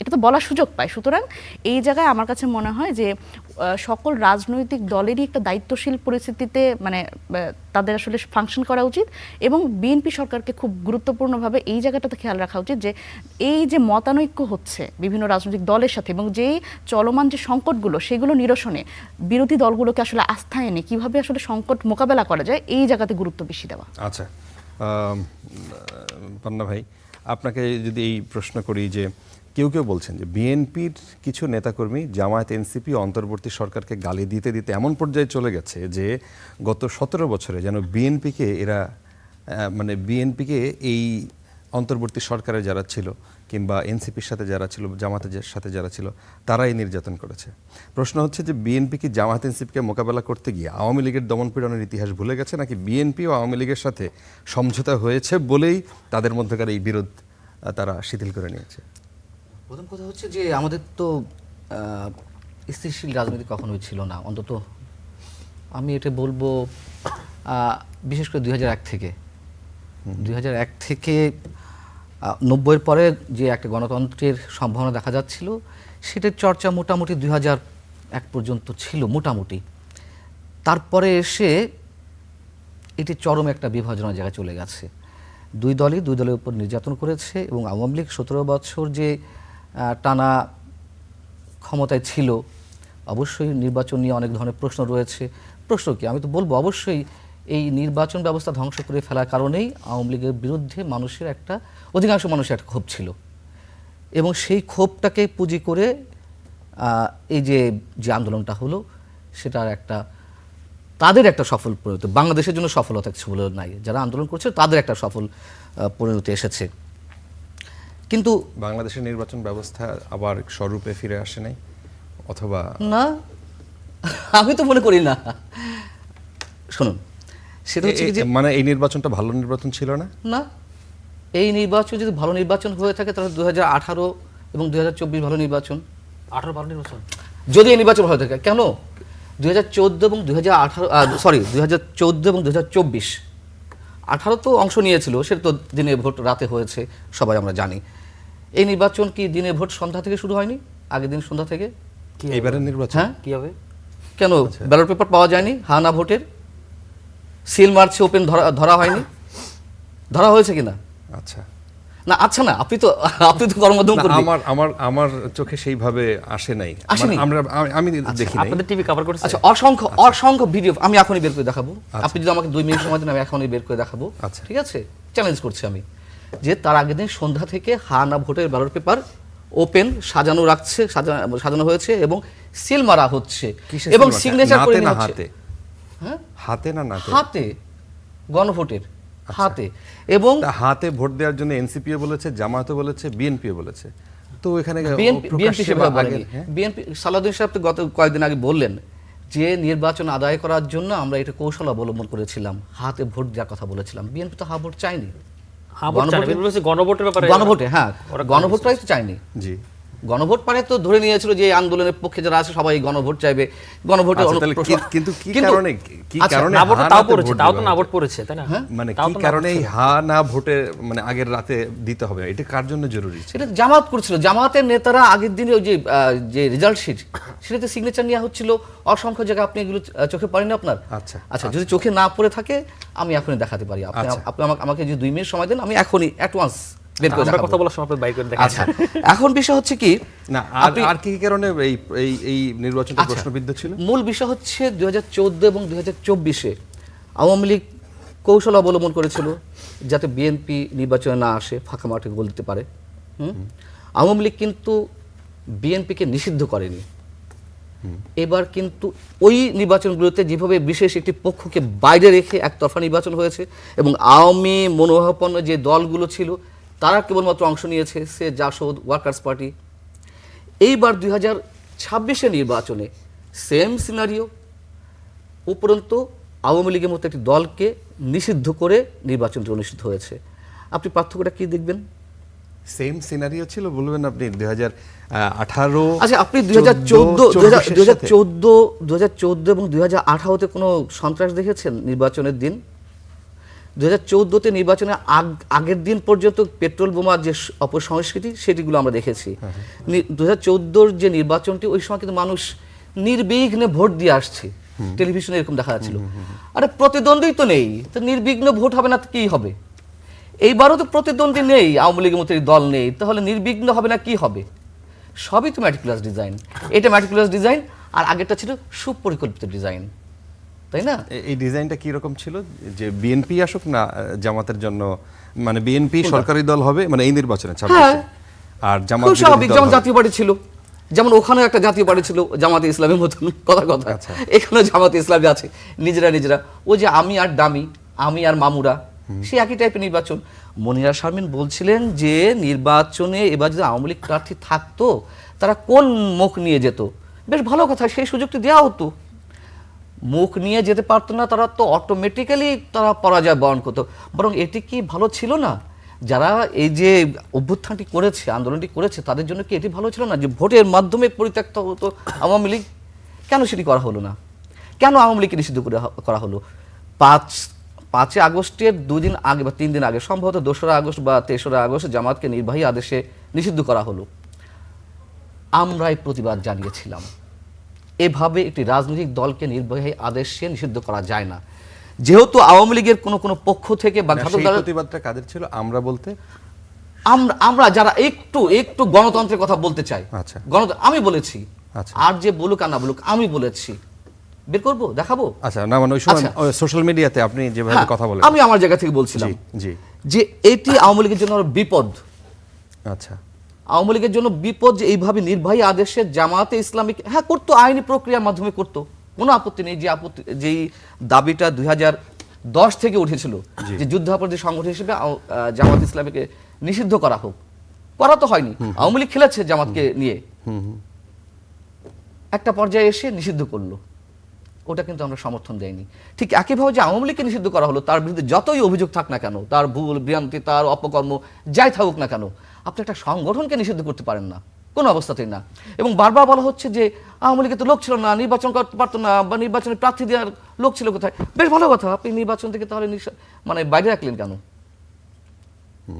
এটা তো বলার সুযোগ পায়। সুতরাং এই জায়গায় আমার কাছে মনে হয় যে সকল রাজনৈতিক দলেরই একটা দায়িত্বশীল পরিস্থিতিতে মানে তাদের আসলে ফাংশন করা উচিত, এবং বিএনপি সরকারকে খুব গুরুত্বপূর্ণভাবে এই জায়গাটাতে খেয়াল রাখা উচিত যে এই যে মতানৈক্য হচ্ছে বিভিন্ন রাজনৈতিক দলের সাথে এবং যেই চলমান যে সংকটগুলো, সেগুলো নিরসনে বিরোধী দলগুলোকে আসলে আস্থা এনে কিভাবে আসলে সংকট মোকাবেলা করা যায়, এই জায়গাতে গুরুত্ব বেশি দেওয়া। আচ্ছা, পান্না ভাই, আপনাকে যদি এই প্রশ্ন করি যে কেউ বলছেন যে বিএনপির কিছু নেতাকর্মী জামায়াত এনসিপি অন্তর্বর্তী সরকারকে গালি দিতে দিতে এমন পর্যায়ে চলে গেছে যে গত 17 বছরে যেন বিএনপিকে মানে বিএনপিকে এই অন্তর্বর্তী সরকারে যারা ছিল কিংবা এনসিপির সাথে যারা ছিল, জামাতের সাথে যারা ছিল, তারাই নির্যাতন করেছে। প্রশ্ন হচ্ছে যে বিএনপি কি জামাত এনসিপিকে মোকাবেলা করতে গিয়ে আওয়ামী লীগের দমনপীড়নের ইতিহাস ভুলে গেছে, নাকি বিএনপি ও আওয়ামী লীগের সাথে সমঝোতা হয়েছে বলেই তাদের মধ্যকার এই বিরোধ তারা শিথিল করে নিয়েছে? প্রথম কথা হচ্ছে যে আমাদের তো স্থিতিশীল রাজনীতি কখনোই ছিল না, অন্তত আমি এটা বলবো বিশেষ করে 2001 থেকে 90-এর পরে যে একটা গণতন্ত্রের সম্ভাবনা দেখা যাচ্ছিল, সেটার চর্চা মোটামুটি 2001 পর্যন্ত ছিল মোটামুটি। তারপরে এসে এটি চরম একটা বিভাজনের জায়গায় চলে গেছে। দুই দলের উপর নির্যাতন করেছে এবং আওয়ামী লীগ 17 বছর যে টানা ক্ষমতায় ছিল, অবশ্যই নির্বাচন নিয়ে অনেক ধরনের প্রশ্ন রয়েছে। প্রশ্ন কি, আমি তো বলবো অবশ্যই এই নির্বাচন ব্যবস্থা ধ্বংস করে ফেলার কারণেই আওয়ামী লীগের বিরুদ্ধে মানুষের অধিকাংশ মানুষের একটা ক্ষোভ ছিল, এবং সেই ক্ষোভটাকে পুঁজি করে এই যে আন্দোলনটা হলো, সেটার তাদের একটা সফল পরিণতি, বাংলাদেশের জন্য সফলতা কিছু বলে নাই, যারা আন্দোলন করছে তাদের একটা সফল পরিণতি এসেছে। কিন্তু বাংলাদেশের নির্বাচন ব্যবস্থা আবার স্বরূপে ফিরে আসে নাই, অথবা না, আমি তো মনে করি না। শুনুন, সেটা হচ্ছে যে মানে এই নির্বাচনটা ভালো নির্বাচন ছিল না। না, এই নির্বাচন যদি ভালো নির্বাচন হয়ে থাকে তাহলে 2018 এবং 2024 ভালো নির্বাচন। 18 ভালো নির্বাচন যদি এই নির্বাচন হয়ে থাকে, কেন 2014 এবং 2014 এবং 2024 18 তো অংশ নিয়েছিল, সেটা তো দিনে ভোট রাতে হয়েছে, সবাই আমরা জানি। এই নির্বাচন কি দিনে ভোট সন্ধ্যা থেকে শুরু হয়নি, আগের দিন সন্ধ্যা থেকে? এইবারের নির্বাচন হ্যাঁ, কি হবে? কেন ব্যালট পেপার পাওয়া যায়নি? হানা ভোটের সিল মারছে, ওপেন ধরা হয়নি, ধরা হয়েছে কিনা? আচ্ছা না, আচ্ছা না, আপনি তো গণমাধ্যম কর্মী। আমার চোখে সেইভাবে আসে নাই, আসেনি? আমি দেখি নাই। আপনাদের টিভি কভার করেছে? আচ্ছা, অসংখ্য ভিডিও আমি এখনই বের করে দেখাবো। আপনি যদি আমাকে 2 মিনিট সময় দেন, আমি এখনই বের করে দেখাবো। আচ্ছা। ঠিক আছে, চ্যালেঞ্জ করছি আমি, যে তার আগের দিন সন্ধ্যা থেকে হানা ভোটের ব্যালট পেপার ওপেন সাজানো হয়েছে এবং সিল মারা হচ্ছে কিসের এবং সিল মারছে? সিগনেচার করে নাতে না নেওয়া হচ্ছে। হাতে? হ্যাঁ, হাতে না নাতে? হাতে, গণভোটের হাতে। এবং তা হাতে ভোট দেওয়ার জন্য এনসিপিও বলেছে, জামায়াতও বলেছে, বিএনপিও বলেছে। তো এখানে বিএনপি প্রকাশ্যে সেভাবে বা বলেনি। আগের- হ্যাঁ? বিএনপি সালাউদ্দিন সাহেব তো গত কয়েকদিন আগে বললেন যে নির্বাচন আদায় করার জন্য আমরা এটা কৌশল অবলম্বন করেছিলাম, হাতে ভোট দেওয়ার কথা বলেছিলাম। বিএনপি তো হা ভোট চাইনি, গণভোটের ব্যাপারে, গণভোটে, হ্যাঁ, গণভোটটাই তো চাইনি। জি। গণভোট মানে তো ধরে নিয়েছিল যে আন্দোলনের পক্ষে যারা আছে সবাই গণভোট চাইবে, গণভোটে আচ্ছা, তাহলে কিন্তু কি কারণে আচ্ছা, কারণে না ভোটে হা তাও নাতে পড়েছে, ভোট তাও তো দেওয়া না হয়েছে? ভোট পড়েছে, তাই না? মানে তাও কি তো না কারণে ভোট এই ছিল। হা না ভোটে মানে আগের রাতে দিতে হবে, এটা কার জন্য জরুরি ছিল? সেটা জামাত করছিল। জামাতের নেতারা আগের দিনে ওই যে রেজাল্ট শিট, সেটাতে সিগনেচার নেওয়া হচ্ছিল অসংখ্য জায়গায়। আপনি এগুলো চোখে পড়েনি আপনার? আচ্ছা, আচ্ছা, যদি চোখে না পড়ে থাকে আমি এখনই দেখাতে পারি। আপনি আচ্ছা। আপনি আমাকে যে 2 মিনিট সময় দেন, আমি এখনই অ্যাডভান্স বের করে আমরা দেখাবো। কথা বলার সময় আপনি বাইক করে দেখেন। আচ্ছা, এখন বিষয় হচ্ছে কি, না আর কি কারণে এই নির্বাচনটা আচ্ছা, প্রশ্নবিদ্ধ ছিল? মূল বিষয় হচ্ছে 2014 এবং 2024-এ আওয়ামী লীগ কৌশল অবলম্বন করেছিল যাতে বিএনপি নির্বাচনে না আসে, ফাঁকা মাঠে গোল দিতে পারে। আওয়ামী লীগ কিন্তু বিএনপিকে নিষিদ্ধ করেনি। এবার কিন্তু ওই নির্বাচনগুলোতে যেভাবে বিশেষ একটি পক্ষকে বাইরে রেখে একতরফা নির্বাচন হয়েছে এবং আওয়ামী মনোভাবাপন্ন যে দলগুলো ছিল তারা কেবলমাত্র অংশ নিয়েছে, সে জাসদ, ওয়ার্কার্স পার্টি। এইবার 2026-এর নির্বাচনে সেম সিনারিও, উপরন্তু আওয়ামী লীগের মতো একটি দলকে নিষিদ্ধ করে নির্বাচনটি অনুষ্ঠিত হয়েছে। আপনি পার্থক্যটা কি দেখবেন? সেম সিনারিও ছিল বলবেন আপনি 2018? আচ্ছা, আপনি 2014 এবং 2018-তে কোনো সন্ত্রাস দেখেছেন নির্বাচনের দিন? 2014-তে নির্বাচনের আগের দিন পর্যন্ত পেট্রোল বোমার যে অপসংস্কৃতি সেটিগুলো আমরা দেখেছি। 2014-র যে নির্বাচনটি, ওই সময় কিন্তু মানুষ নির্বিঘ্নে ভোট দিয়ে আসছে, টেলিভিশনে এরকম দেখা যাচ্ছিল। আরে প্রতিদ্বন্দ্বী তো নেই, তো নির্বিঘ্ন ভোট হবে না তো কি হবে? এইবারও তো প্রতিদ্বন্দ্বী নেই, আওয়ামী লীগের মতো দল নেই, তাহলে নির্বিঘ্ন হবে না কি হবে? সবই তো ম্যাটিকুলাস ডিজাইন। এটা ম্যাটিকুলাস ডিজাইন, আর আগেরটা ছিল সুপরিকল্পিত ডিজাইন, তাই না? এই ডিজাইনটা কি রকম ছিল যে বিএনপি আসুক না জামাতের জন্য, মানে বিএনপি সরকারি দল হবে মানে এই নির্বাচনে 26-এ, হ্যাঁ। আর জামাত খুব স্বাভাবিক, বিরোধী দল যেমন হবে। জাতীয় পার্টি ছিল, যেমন ওখানে একটা জাতীয় পার্টি ছিল জামাতে ইসলামের মতন, কথা আচ্ছা। এখানে জামাতে ইসলামী আছে, নিজেরা ও যে আমি আর ডামি, আমি আর মামুরা, সে একই টাইপের নির্বাচন। মনিরা শারমিন বলছিলেন যে নির্বাচনে এবার যদি আওয়ামী লীগ প্রার্থী থাকতো তারা কোন মুখ নিয়ে যেত। বেশ ভালো কথা, সেই সুযোগটি দেওয়া হতো। মুখ নিয়ে যেতে পারতো না, তারা তো অটোমেটিক্যালি তারা পরাজয় বরণ করতো। বরং এটি কি ভালো ছিল না? যারা এই যে অভ্যুত্থানটি করেছে, আন্দোলনটি করেছে, তাদের জন্য কি এটি ভালো ছিল না যে ভোটের মাধ্যমে পরিত্যক্ত হতো আওয়ামী লীগ? কেন সেটি করা হলো না? কেন আওয়ামী লীগকে নিষিদ্ধ করা হলো? 5 আগস্টের 2 দিন আগে বা 3 দিন আগে, সম্ভবত 2রা আগস্ট বা 3রা আগস্ট, জামাতকে নির্বাহী আদেশে নিষিদ্ধ করা হলো। আমরাই প্রতিবাদ জানিয়েছিলাম, এভাবে একটি রাজনৈতিক দলকে নির্বাহী আদেশে নিষিদ্ধ করা যায় না। যেহেতু আওয়ামী লীগের কোনো পক্ষ থেকে বা না, ঘাতক সেই দলের, প্রতিবাদটা কাদের ছিল? আমরা বলতে আমরা যারা একটু গণতন্ত্রের কথা বলতে চাই, আচ্ছা। আমি বলেছি, আচ্ছা। আর যে বলুক আর না বলুক, আমি বলেছি, বের করবো, দেখাবো। আচ্ছা, না মানে ওই সময় আচ্ছা। সোশ্যাল মিডিয়াতে আপনি যেভাবে হ্যাঁ, কথা বলেন। আমি আমার জায়গা থেকে বলছিলাম জি। যে এটি আওয়ামী লীগের জন্য বিপদ। আচ্ছা, আওয়ামী লীগের জন্য বিপদ যে এইভাবে নির্বাহী আদেশে জামাতে ইসলামিক, হ্যাঁ করতো, আইনি প্রক্রিয়ার মাধ্যমে করতো, কোনো আপত্তি নেই। যেই দাবিটা 2010 থেকে উঠেছিল যে যুদ্ধাপরাধী সংগঠন হিসেবে জামাত ইসলামীকে নিষিদ্ধ করা হোক, করা তো হয়নি। আওয়ামী লীগ খেলেছে জামাতকে নিয়ে, একটা পর্যায়ে এসে নিষিদ্ধ করলো, ওটা কিন্তু আমরা সমর্থন দেয়নি। ঠিক একইভাবে যে আওয়ামী লীগকে নিষিদ্ধ করা হলো, তার বিরুদ্ধে যতই অভিযোগ থাক না কেন, তার ভুল ভ্রান্তি, তার অপকর্ম যাই থাকুক না কেন, আপনি একটা সংগঠনকে নিষিদ্ধ করতে পারেন না। কোনো অবস্থাতেই না। এবং বারবার বলা হচ্ছে যে আওয়ামী লীগের তো লোক ছিল না, নির্বাচন করতে পারতো না, বা নির্বাচনে প্রার্থী দেওয়ার লোক ছিল কোথায়। বেশ ভালো কথা, আপনি নির্বাচন থেকে তাহলে মানে বাইরে রাখলেন কেন?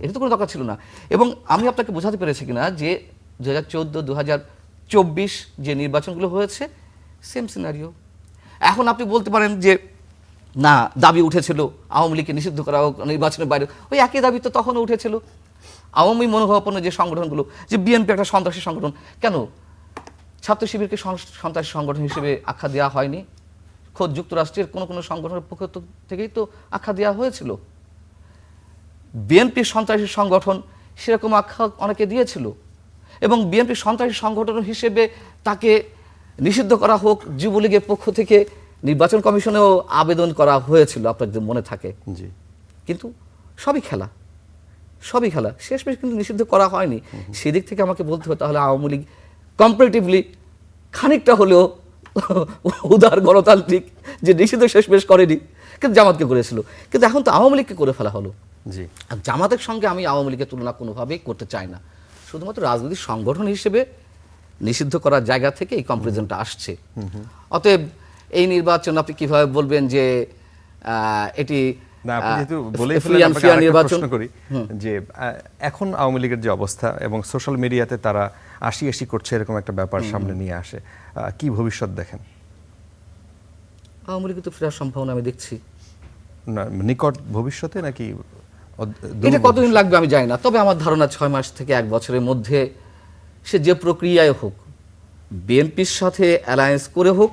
এটা তো কোনো দরকার ছিল না। এবং আমি আপনাকে বোঝাতে পেরেছি কিনা যে 2014, 2024 যে নির্বাচনগুলো হয়েছে সেম সিনারিও। এখন আপনি বলতে পারেন যে না, দাবি উঠেছিল আওয়ামী লীগকে নিষিদ্ধ করা হোক নির্বাচনের বাইরে, ওই একই দাবি তো তখনও উঠেছিল। আওয়ামী মনোভাবাপন্ন যে সংগঠনগুলো, যে বিএনপি একটা সন্ত্রাসী সংগঠন, কেন ছাত্র শিবিরকে সন্ত্রাসী সংগঠন হিসেবে আখ্যা দেওয়া হয়নি? খোদ যুক্তরাষ্ট্রের কোনো সংগঠনের পক্ষ থেকেই তো আখ্যা দেওয়া হয়েছিল। বিএনপি সন্ত্রাসী সংগঠন সেরকম আখ্যা অনেকে দিয়েছিল, এবং বিএনপি সন্ত্রাসী সংগঠন হিসেবে তাকে নিষিদ্ধ করা হোক যুবলীগের পক্ষ থেকে নির্বাচন কমিশনেও আবেদন করা হয়েছিল, আপনার যদি মনে থাকে। জি, কিন্তু সবই খেলা, সবই খেলা, শেষমেশ কিন্তু নিষিদ্ধ করা হয়নি। সেদিক থেকে আমাকে বলতে হয় তাহলে আওয়ামী লীগ কম্পারেটিভলি খানিকটা হলেও উদার গণতান্ত্রিক, যে নিষিদ্ধ শেষমেশ করেনি, কিন্তু জামাতকে করেছিল। কিন্তু এখন তো আওয়ামী লীগকে করে ফেলা হলো। জি, আর জামাতের সঙ্গে আমি আওয়ামী লীগের তুলনা কোনোভাবেই করতে চাই না। শুধুমাত্র রাজনৈতিক সংগঠন হিসেবে নিষিদ্ধ করার জায়গা থেকে এই কম্পারিজনটা আসছে। অতএব এই নির্বাচন আপনি কিভাবে বলবেন যে এটি না, আপনি যেহেতু বলেই free ফেললেন, and আপনাকে fair আরেকটা নির্বাচন। প্রশ্ন করি যে এখন আওয়ামী লীগের যে অবস্থা এবং সোশ্যাল মিডিয়াতে তারা আশি করছে এরকম একটা ব্যাপার সামনে নিয়ে আসে, কি ভবিষ্যৎ দেখেন? আওয়ামী লীগের তো ফেরার সম্ভাবনা আমি দেখছি। না, নিকট ভবিষ্যতে নাকি এটা কতদিন লাগবে আমি জানি না, তবে আমার ধারণা 6 মাস থেকে 1 বছরের মধ্যে সে যে প্রক্রিয়ায় হোক, বিএনপির সাথে অ্যালায়েন্স করে হোক,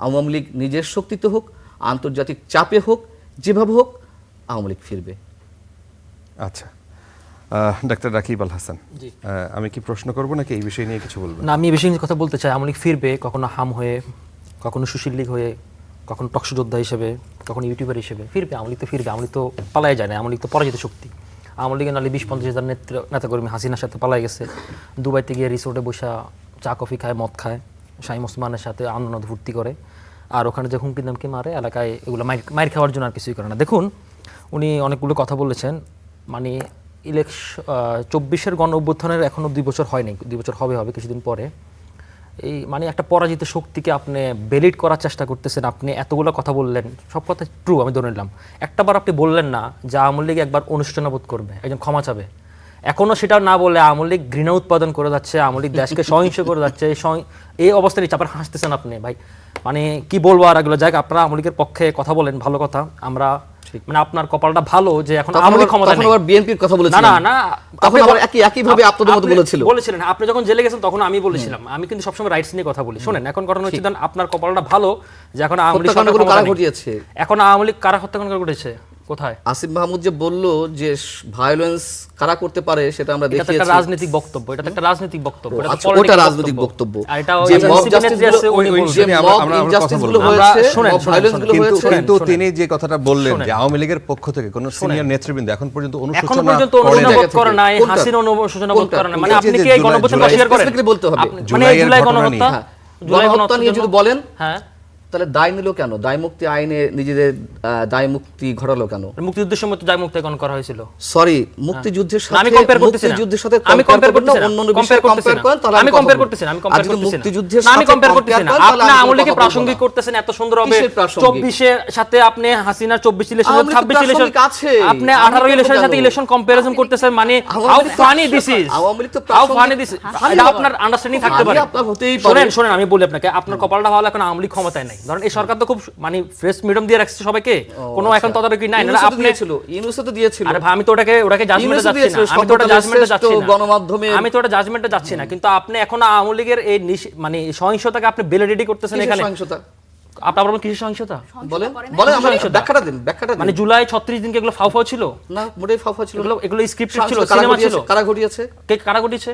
আওয়ামী লীগ নিজের শক্তিতে হোক, আন্তর্জাতিক চাপে হোক, যেভাবে হোক আওয়ামী লীগ ফিরবে। আচ্ছা, ডাক্তার রাকিব আল হাসান, আমি কি প্রশ্ন করব নাকি এই বিষয় নিয়ে কিছু বলবেন? না, আমি এই বিষয়ে কথা বলতে চাই। আওয়ামী লীগ ফিরবে, কখনো হাম হয়ে, কখনো সুশীল লীগ হয়ে, কখনো টকশো যোদ্ধা হিসেবে, কখনো ইউটিউবার হিসেবে ফিরবে। আওয়ামী লীগ তো ফিরবে, আওয়ামী লীগ তো পালাই যায় না, আওয়ামী লীগ তো পরাজিত শক্তি। আওয়ামী লীগের নালে 20-50 হাজার নেতাকর্মী হাসিনার সাথে পালাই গেছে, দুবাইতে গিয়ে রিসোর্টে বসা চা কফি খায়, মদ খায়, শাহিম ওসমানের সাথে আনন্দ ফুর্তি করে, আর ওখানে যে হুমকি দামকি মারে এলাকায়, এগুলো মাইর খাওয়ার জন্য আর কিছুই করে না। দেখুন, উনি অনেকগুলো কথা বলেছেন, মানে 24-এর গণ অভ্যুত্থানের এখনও 2 বছর হয়নি, 2 বছর হবে কিছুদিন পরে। এই মানে একটা পরাজিত শক্তিকে আপনি বেলিট করার চেষ্টা করতেছেন। আপনি এতগুলো কথা বললেন, সব কথা ট্রু, আমি ধরে নিলাম। একটাবার আপনি বললেন না যে আওয়ামী লীগ একবার অনুশোচনাবোধ করবে, একজন ক্ষমা চাবে। এখনও সেটা না বলে আওয়ামী লীগ ঘৃণা উৎপাদন করে যাচ্ছে, আওয়ামী লীগ দেশকে সহিংস করে যাচ্ছে। এই অবস্থায় চাপার হাসতেছেন আপনি ভাই, মানে কি বলবো আর এগুলো। যাক, আপনারা আওয়ামী লীগের পক্ষে কথা বলেন, ভালো কথা। আমরা মানে আপনার কপালটা ভালো যে এখন আওয়ামী লীগ ক্ষমতা নেই। আবার বিএনপির কথা বলেছিলেন। না না, তখন আবার একই ভাবে আপনাদের মতো বলেছিলেন। আপনি যখন জেলে গেছেন তখন আমি বলেছিলাম, আমি কিন্তু সবসময় রাইটস নিয়ে কথা বলি। শোনেন, এখন ঘটনা হচ্ছে আপনার কপালটা ভালো যে এখন আওয়ামী লীগ কারা ঘটিয়েছে। এখন আওয়ামী লীগ কারা হত্যাকাণ্ড ঘটেছে কোথায়? আসিফ মাহমুদ যে বলল যে ভায়োলেন্স কারা করতে পারে সেটা আমরা দেখিয়েছি। এটা একটা রাজনৈতিক বক্তব্য, এটা একটা রাজনৈতিক বক্তব্য, এটা তো ওটা রাজনৈতিক বক্তব্য। আর এটা যে মব জাস্টিস গুলো হয়েছে, ভায়োলেন্স গুলো হয়েছে, কিন্তু তিনি যে কথাটা বললেন যে আওয়ামী লীগের পক্ষ থেকে কোন সিনিয়র নেতৃবৃন্দ এখন পর্যন্ত অনুশোচনা করে নাই, হাসিনা অনুশোচনা বোধ করে না। মানে আপনি কি এই গণঅভ্যুত্থান অস্বীকার করেন? বলতে হবে মানে জুলাই গণহত্যা, জুলাই গণহত্যা নিয়ে যদি বলেন, হ্যাঁ, তাহলে দায় নিল কেন? দায় মুক্তি আইনে নিজেদের দায় মুক্তি ঘটালো কেন? মুক্তিযুদ্ধের সময় তো দায় মুক্তায়ন করা হয়েছিল। সরি, মুক্তিযুদ্ধের সাথে আমি কম্পেয়ার করতেছি না, মুক্তিযুদ্ধের সাথে আমি কম্পেয়ার করতেছি না, অন্যান্য বিষয়ে কম্পেয়ার করেন তাহলে আমি কম্পেয়ার করতেছি না, আমি কম্পেয়ার করতেছি না, মুক্তিযুদ্ধের সাথে আমি কম্পেয়ার কম্পেয়ার করতেছি না। আপনি আওয়ামী লীগকে প্রাসঙ্গিক করতেছেন এত সুন্দর হবে। 24 এর সাথে আপনি হাসিনা 24 ইলেকশন, 26 ইলেকশন, আপনি 18 ইলেকশনের সাথে ইলেকশন কম্পারিজন করতেছেন। মানে how funny this is, how funny this. এটা আপনার আন্ডারস্ট্যান্ডিং থাকতে পারে। শুনেন আমি বলি আপনাকে, আপনার কপালটা ভালো, এখন আওয়ামী লীগ ক্ষমতায় নাই। ধরেন এই সরকার তো খুব মানে ফ্রেশ মিডিয়াম দিয়ে রাখছে সবাইকে, কোনো এখন তদারকি নাই। না আপনি ইউনুস তো দিয়েছিল। আরে ভাই, আমি তো ওটাকে জাজমেন্টে যাচ্ছি না, আমি তো ওটা জাজমেন্টে যাচ্ছি না, গণমাধ্যমে আমি তো ওটা জাজমেন্টে যাচ্ছি না। কিন্তু আপনি এখন আওয়ামী লীগের এই মানে সহিংসতাকে আপনি ভ্যালিডিটি করতেছেন এখানে। সহিংসতা আপনার বলেন কিসের সহিংসতা? বলেন আমাকে ব্যাখ্যাটা দিন। মানে জুলাই 36 দিনকে এগুলো ফাউফাউ ছিল না? মোটেই ফাউফাউ ছিল। এগুলো স্ক্রিপ্টেড ছিল, সিনেমা ছিল। কারা ঘটিয়েছে? কে কারা ঘটিয়েছে?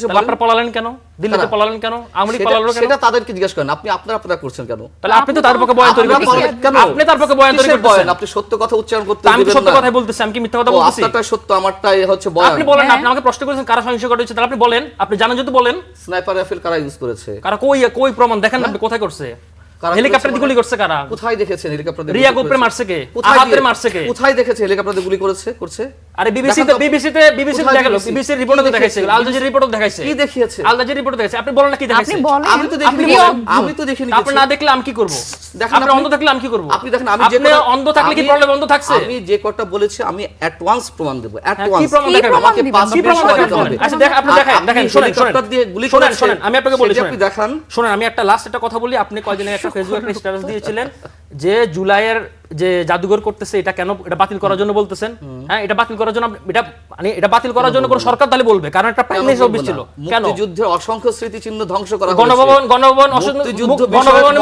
বলেন। আপনারা পলালেন কেন? দিল্লিতে পলালেন কেন? আওয়ামী লীগ পলালো কেন? সেটা তাদেরকে জিজ্ঞেস করেন। আপনি আপনারা করছেন কেন? তাহলে আপনি তো তার পক্ষে বয়ান তৈরি করতেছেন। আপনি তার পক্ষে বয়ান তৈরি করতেছেন। আপনি সত্য কথা উচ্চারণ করতে দিবেন না। আমি সত্য কথাই বলতেছি, আমি কি মিথ্যা কথা বলতেছি? আপনারটাই সত্য, আমারটাই হচ্ছে বয়ান। আপনি বলেন, আপনি আমাকে প্রশ্ন করেছেন কারা সহিংস ঘটেছে, তাহলে আপনি বলেন, আপনি জানেন যদি বলেন। স্নাইপার রাইফেল কারা ইউজ করেছে? কারা কই প্রমাণ দেখেন না, আপনি কোথায় করছে? হেলিকপ্টার দিয়ে গুলি করছে কারা? কোথায় দেখেছেন হেলিকপ্টার দিয়ে রিয়া গোপরে মারছে কে? আহাতের মারছে কে? কোথায় দেখেছে হেলিকপ্টার দিয়ে গুলি করছে? আরে বিবিসিতে দেখালো, বিবিসির রিপোর্টে তো দেখাইছে, আল জাজিরা রিপোর্টে দেখাইছে। কি দেখিয়েছে? আল জাজিরা রিপোর্টে দেখাইছে। আপনি বলেন না কি দেখাইছে? আপনি বলেন। আমি তো দেখিনি। আমি তো দেখিনি। আপনি না দেখলে আমি কি করব? দেখেন আপনি অন্ধ থাকলে আমি কি করব? আপনি দেখেন, আমি যে আপনি অন্ধ থাকলে কি প্রবলেম অন্ধ থাকছে? আমি যে কথা বলেছি আমি অ্যাট ওয়ান্স প্রমাণ দেব। অ্যাট কি ওয়ান্স প্রমাণ দেখাবেন? আমাকে দিবেন? 5 কি মিনিট প্রমাণ সময় দেখাবেন? দিতে হবে। আচ্ছা আপনি দেখেন শুনেন হেলিকপ্টার দিয়ে গুলি শুনেন করেছে, শুনেন আমি আপনাকে বলি, সেটা শুনেন আপনি দেখান। শুনেন আমি একটা লাস্ট একটা কথা বলি। আপনি কয়দিন আগে একটা ফেসবুকে একটা স্ট্যাটাস দিয়েছিলেন যে জুলাইয়ের যে জাদুঘর করতেছে এটা কেন এটা বাতিল করার জন্য বলতেছেন। হ্যাঁ, এটা বাতিল করার জন্য এটা মানে এটা বাতিল করার জন্য কোন সরকার তাহলে বলবে, কারণ একটা প্রাইম মিনিস্টার অফিস ছিল। কেন? মুক্তিযুদ্ধের অসংখ্য স্মৃতিচিহ্ন ধ্বংস করা হয়েছে। গণভবনে মুক্তিযুদ্ধের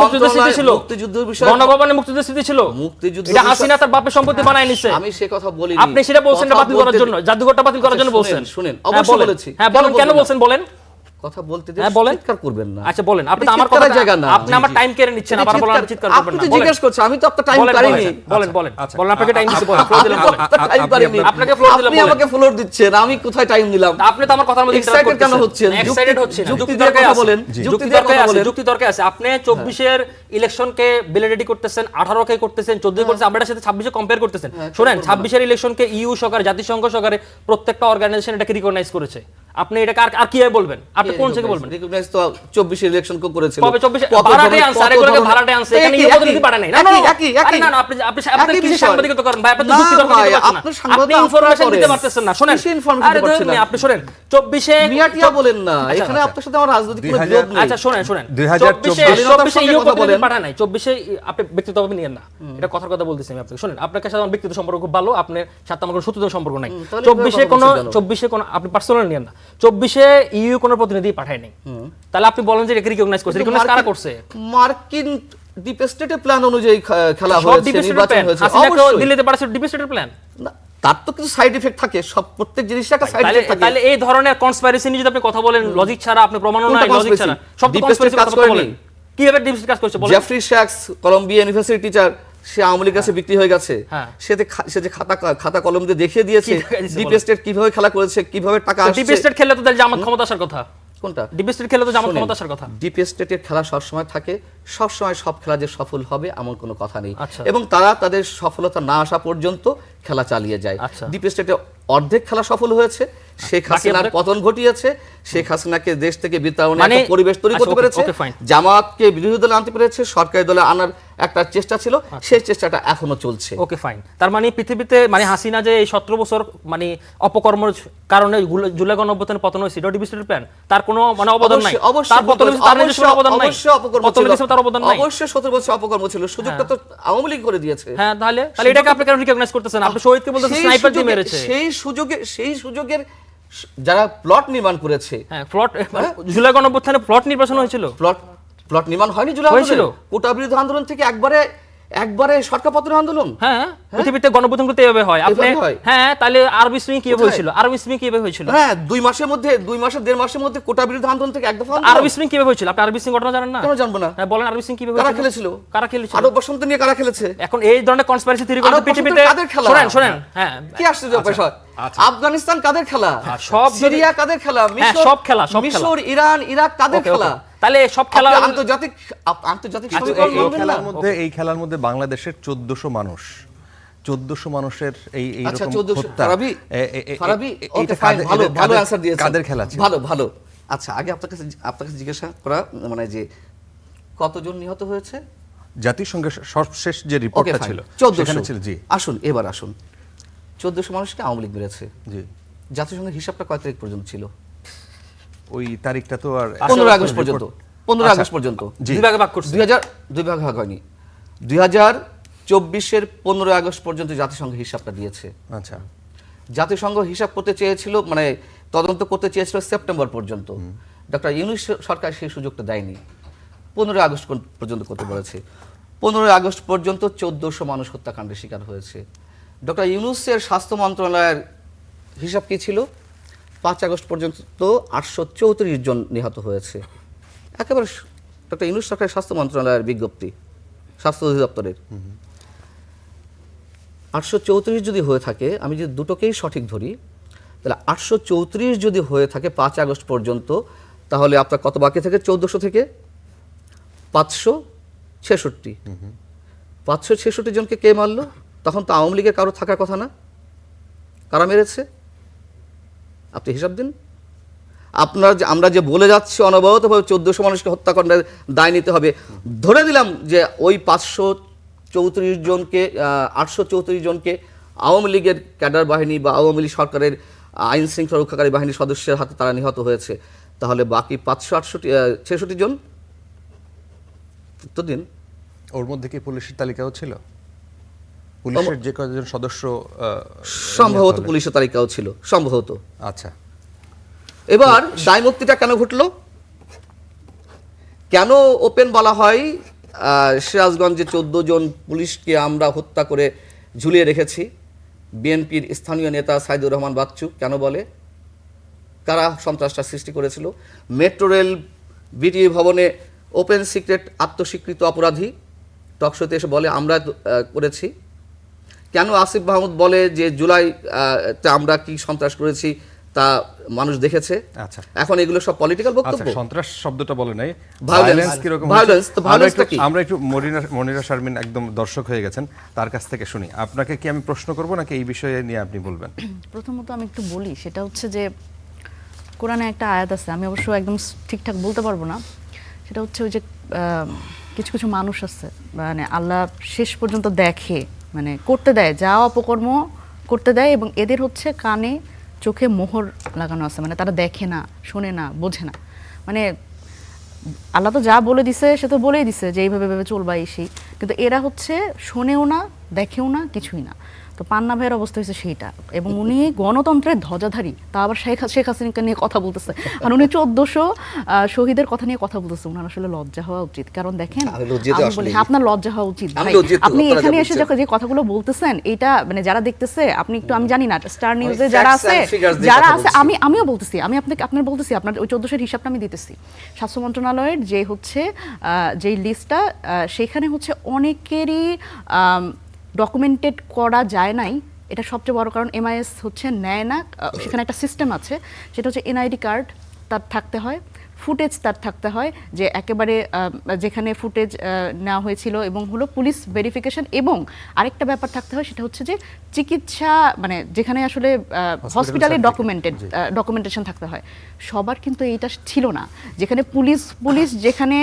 মুক্তিযুদ্ধের স্মৃতি ছিল। মুক্তিযুদ্ধের বিষয় গণভবনে মুক্তিযুদ্ধের স্মৃতি ছিল। মুক্তিযুদ্ধ এটা হাসিনা তার বাপের সম্পত্তি বানায় নিছে। আমি সে কথা বলিনি। আপনি সেটা বলছেন এটা বাতিল করার জন্য, জাদুঘরটা বাতিল করার জন্য বলছেন। শুনেন, হ্যাঁ, অবশ্যই বলেন। বলেছি। হ্যাঁ বলেন, কেন বলছেন বলেন। কথা বলতে হ্যাঁ, দিয়ে বলেন। চিৎকার করবেন না। আচ্ছা বলেন, আপনি তো এটা আমার চিৎকারের কথা জায়গা না। আপনি আমার টাইম কেড়ে নিচ্ছেন, আবার বলেন আমি চিৎকার করবেন আপনি না। তো জিজ্ঞেস করছেন, আমি তো আপনার টাইম বলেন পারিনি। বলেন বলেন বলেন আপনাকে টাইম দিতে বলেন, ফ্লোর দিলাম বলেন। টাইম পারিনি। আপনাকে ফ্লোর দিলাম আপনি বলেন। আমাকে ফ্লোর দিচ্ছেন, আমি কোথায় টাইম দিলাম? আপনি তো আমার কথার মধ্যে ইন্টারাপ্ট এক্সাইটেড কেন হচ্ছেন? এক্সাইটেড হচ্ছেন। যুক্তি দিয়ে কথা বলেন। যুক্তি তর্কে আছে, যুক্তি তর্কে আছে। আপনি 24 এর ইলেকশনকে ভ্যালিডিটি করতেছেন, 18 কে করতেছেন, 14 করতেছেন, আমরা এটার সাথে 26 এ কম্পেয়ার করতেছেন। শুনেন, 26 এর ইলেকশনকে ইইউ সরকার, জাতিসংঘ সরকারে প্রত্যেকটা অর্গানাইজেশন এটাকে রিকগনাইজ করেছে। আপনি এটাকে আর কিভাবে বলবেন? আপনি কোন থেকে বলবেন? রিকগনাইজ তো 24 এর ইলেকশন কো করেছিল। কবে 24 ভাড়াটে আনছে, আরেকগুলোকে ভাড়াটে আনছে। এখানে ইউ প্রতিনিধি পাঠায় নাই নাকি? আরে না না, আপনি আপনি কি সাংবাদিকতা করেন ভাই? আপনি তো যুক্তি তর্ক দিতে পারছেন না। আপনি ইনফরমেশন দিতে পারতেছেন না। শুনেন, আরে ধরুন আপনি শুনেন 24 এ মিয়াটিয়া বলেন না। এখানে আপনার সাথে আমার রাজনৈতিক কোনো বিরোধ নেই। আচ্ছা শুনেন 24 ইউ প্রতিনিধি পাঠায় নাই। 24 এ আপনি ব্যক্তিগতভাবে নিয়েন না। এটা কথার কথা বলতেছি আমি আপনাকে। শুনেন, আপনার সাথে আমার ব্যক্তিগত সম্পর্ক খুব ভালো, আপনার সাথে আমার কোনো শত্রুতার সম্পর্ক নাই। 24 এ কোনো আপনি পার্সোনাল নিয়েন না। 24 এ ইউ কোনো প্রতিনিধি পাঠায় নাই। তাহলে আপনি বলেন যে এটা রিকগনাইজ করছে। রিকগনাইজ কারা করছে? মার্কিন ডিপ স্টেটের প্ল্যান অনুযায়ী খেলা হয়েছে, নির্বাচন হয়েছে। অবশ্যই দিল্লিতে পাঠাচ্ছে ডিপ স্টেটের প্ল্যান। তার তো কিছু সাইড এফেক্ট থাকে, সব প্রত্যেক জিনিসের একটা সাইড এফেক্ট থাকে। তাহলে এই ধরনের কনস্পাইরেসি নিয়ে যদি আপনি কথা বলেন, লজিক ছাড়া আপনি প্রমাণও নাই, লজিক ছাড়া সব তো কনস্পাইরেসি কাজ করেন। কিভাবে ডিপ স্টেট কাজ করছে বলেন? Jeffrey shakes, Colombia university teacher, সে আওয়ামী লীগের কাছে বিক্রি হয়ে গেছে। সে যে খাতা কলম দিয়ে দেখিয়ে দিয়েছে ডিপ স্টেট কিভাবে খেলা করেছে, কিভাবে টাকা আসছে। ডিপ স্টেট খেললে তো তাহলে জামাত ক্ষমতা আসার কথা। কোনটা? ডিপ স্টেট খেললে তো জামাত ক্ষমতা আসার কথা। ডিপ স্টেটের খেলা সবসময় থাকে, সবসময় সব খেলা যে সফল হবে এমন কোনো কথা নেই। আচ্ছা। এবং তারা তাদের সফলতা না আসা পর্যন্ত খেলা চালিয়ে যায়। আচ্ছা। ডিপ স্টেটে অর্ধেক খেলা সফল হয়েছে, শেখ হাসিনার পতন ঘটিয়েছে, শেখ হাসিনাকে দেশ থেকে বিতাড়নের একটা পরিবেশ তৈরি করতে পেরেছে, জামাতকে বিরোধী দলে আনতে পেরেছে, সরকারি দলে আনার একটা চেষ্টা ছিল, সেই চেষ্টাটা এখনো চলছে। Okay fine. তার মানে পৃথিবীতে মানে হাসিনা যে এই 17 বছর মানে অপকর্মের কারণে জুলাই গণঅভ্যুত্থানে পতন হয়েছে, এটা ডিপ স্টেটের প্ল্যান, তার কোনো মানে অবদান নাই। তার পতন তার নিজস্ব অবদান নাই। অবশ্যই অপকর্ম ছিল, তার অবদান নাই। অবশ্যই 17 বছর অপকর্ম ছিল, সুযোগটা তো আওয়ামী লীগ করে দিয়েছে। হ্যাঁ, তাহলে এটাকে আপনি কেন রিকগনাইজ করতেছেন? আপনি শহীদকে বলতেছেন স্নাইপার দিয়ে মেরেছে। সেই সুযোগের যারা প্লট নির্মাণ করেছে। হ্যাঁ, প্লট জুলাই গণঅভ্যুত্থানে প্লট নির্বাচন হয়েছিল। প্লট নির্মাণ হয়নি জুলাই আন্দোলনে। কোটা বিরোধী আন্দোলন থেকে একবারে সরকার পতনের আন্দোলন। হ্যাঁ, পৃথিবীতে গণঅভ্যুত্থান করতে এভাবে হয়। আপনি হ্যাঁ, তাহলে আরব স্প্রিং কিভাবে হয়েছিল? আরব স্প্রিং কিভাবে হয়েছিল? হ্যাঁ, 2 মাসের 1.5 মাসের মধ্যে কোটা বিরোধী আন্দোলন থেকে এক দফা আরব স্প্রিং কিভাবে হয়েছিল? আপনি আরব স্প্রিং ঘটনা জানেন না? কেন জানবো না? হ্যাঁ, বলেন আরব স্প্রিং কিভাবে হয়েছিল? কারা খেলেছিল? আরব বসন্ত নিয়ে কারা খেলেছে? এখন এই ধরনের কনস্পাইরেসি থিওরি করে পৃথিবীতে শুনেন হ্যাঁ, কি আশ্চর্য বিষয়। আফগানিস্তান কাদের খেলা? সব। সিরিয়া কাদের খেলা? সব খেলা, সব মিশর, ইরান, ইরাক কাদের খেলা? তাহলে সব খেলা আন্তর্জাতিক এই খেলার মধ্যে বাংলাদেশের 1400 মানুষ, 1400 মানুষের এই আচ্ছা, রকম 1400 হত্যা, ফারাবি ওকে ফাইন, ভালো অ্যানসার দিয়েছেন। কাদের খেলা ছিল? ভালো। আচ্ছা, আগে আপনার কাছে জিজ্ঞাসা করা মানে যে কতজন নিহত হয়েছে? জাতিসংঘের সর্বশেষ যে রিপোর্টটা ছিল 1400 ছিল। জি, আসুন 1400 মানুষকে আওয়ামী লীগ মেরেছে। জি, জাতিসংঘের হিসাবটা কয় তারিখ পর্যন্ত ছিল? ওই তারিখটা তো আর 15 আগস্ট পর্যন্ত। 15 আগস্ট পর্যন্ত দুই ভাগে ভাগ করছে। 2002 ভাগ হয়নি। 2024 15 আগস্ট পর্যন্ত জাতিসংঘ হিসাবটা দিয়েছে। আচ্ছা, জাতিসংঘ হিসাব করতে চেয়েছিল, মানে তদন্ত করতে চেয়েছিল সেপ্টেম্বর পর্যন্ত। ডক্টর ইউনূস সরকার সেই সুযোগটা দেয়নি, 15 আগস্ট পর্যন্ত করতে বলেছে। 15 আগস্ট পর্যন্ত 1400 মানুষ হত্যাকাণ্ডের শিকার হয়েছে। ডক্টর ইউনূসের স্বাস্থ্য মন্ত্রণালয়ের হিসাব কি ছিল? 5 আগস্ট পর্যন্ত 834 জন নিহত হয়েছে। একেবারে ডক্টর ইউনূস সরকারের স্বাস্থ্য মন্ত্রণালয়ের বিজ্ঞপ্তি, স্বাস্থ্য অধিদপ্তরের। 834 যদি হয়ে থাকে, আমি যদি দুটোকেই সঠিক ধরি, তাহলে 834 যদি হয়ে থাকে 5 আগস্ট পর্যন্ত, তাহলে আপনার কত বাকি থেকে? 1400 থেকে 500 66, 566 জনকে কে মারলো? তখন তো আওয়ামী লীগের কারো থাকার কথা না। কারা মেরেছে আপনি হিসাব দিন। আমরা যে বলে যাচ্ছি অনবরতভাবে 1400 মানুষকে হত্যাকাণ্ডের দায় নিতে হবে, ধরে দিলাম যে ওই 534 জনকে 834 জনকে আওয়ামী লীগের ক্যাডার বাহিনী বা আওয়ামী লীগ সরকারের আইন শৃঙ্খলা রক্ষাকারী বাহিনীর সদস্যের হাতে তারা নিহত হয়েছে, তাহলে বাকি 566 জন উত্তর দিন। ওর মধ্যে কি পুলিশের তালিকাও ছিল? পুলিশের যে কয়েকজন সদস্য সম্ভবত পুলিশের তালিকাও ছিল, সম্ভবত। আচ্ছা, এবার দায়মুক্তিটা কেন ঘটলো? কেন ওপেন বলা হয় সিরাজগঞ্জে 14 জন পুলিশকে আমরা হত্যা করে ঝুলিয়ে রেখেছি? বিএনপির স্থানীয় নেতা সাইদুর রহমান বাচ্চু কেন বলে? কারা সন্ত্রাসটা সৃষ্টি করেছিল? মেট্রো রেল বিটিভি ভবনে ওপেন সিক্রেট আত্মস্বীকৃত অপরাধী টকশোতে এসে বলে আমরা করেছি। কেন আসিফ মাহমুদ বলে যে জুলাই আমরা কি সন্ত্রাস করেছি তা মানুষ দেখেছে? আচ্ছা, এখন এগুলো সব পলিটিক্যাল বক্তব্য। আচ্ছা, সন্ত্রাস শব্দটা বলে নাই, ভায়োলেন্স কি রকম? ভায়োলেন্স তো ভায়োলেন্সটা কি? আমরা একটু মনিরা শারমিন একদম দর্শক হয়ে গেছেন, তার কাছ থেকে শুনি। আপনাকে কি আমি প্রশ্ন করব নাকি এই বিষয়ে নিয়ে আপনি বলবেন? প্রথমত আমি একটু বলি, সেটা হচ্ছে যে কোরআনে একটা আয়াত আছে, আমি অবশ্য একদম ঠিকঠাক বলতে পারবো না, সেটা হচ্ছে ওই যে কিছু কিছু মানুষ আছে মানে আল্লাহ শেষ পর্যন্ত দেখে, মানে করতে দেয়, যা অপকর্ম করতে দেয়, এবং এদের হচ্ছে কানে চোখে মোহর লাগানো আছে, মানে তারা দেখে না, শোনে না, বোঝে না। মানে আল্লাহ তো যা বলে দিছে সে তো বলেই দিছে যে এইভাবে ভেবে চলবা সেই, কিন্তু এরা হচ্ছে শোনেও না, দেখেও না, কিছুই না। তো পান্না ভাইয়ের অবস্থা হয়েছে সেইটা, এবং উনি গণতন্ত্রের ধ্বজাধারী, তা আবার শেখ হাসিনাকে নিয়ে কথা বলতেছে, আর উনি 1400 শহীদের কথা নিয়ে কথা বলতেছে। উনার আসলে লজ্জা হওয়া উচিত, কারণ দেখেন আপনার লজ্জা হওয়া উচিত ভাই, আপনি এখানে এসে যে কথাগুলো বলতেছেন এটা মানে যারা দেখতেছে, আপনি একটু, আমি জানি না স্টার নিউজে যারা আছে আমিও বলতেছি, আমি আপনার বলতেছি, আপনার ওই 1400-এর হিসাবটা আমি দিতেছি। স্বাস্থ্য মন্ত্রণালয়ের যে হচ্ছে যেই লিস্টটা, সেখানে হচ্ছে অনেকেরই ডকুমেন্টেড করা যায় নাই, এটা সবচেয়ে বড় কারণ। MIS হচ্ছে নেয় না, সেখানে একটা সিস্টেম আছে, সেটা হচ্ছে NID কার্ড তার থাকতে হয়, ফুটেজ তার থাকতে হয়, যে একেবারে যেখানে ফুটেজ নেওয়া হয়েছিল, এবং হলো পুলিশ ভেরিফিকেশন, এবং আরেকটা ব্যাপার থাকতে হয়, সেটা হচ্ছে যে চিকিৎসা, মানে যেখানে আসলে হসপিটালের ডকুমেন্টেশন থাকতে হয়। সবার কিন্তু এইটা ছিল না। যেখানে পুলিশ যেখানে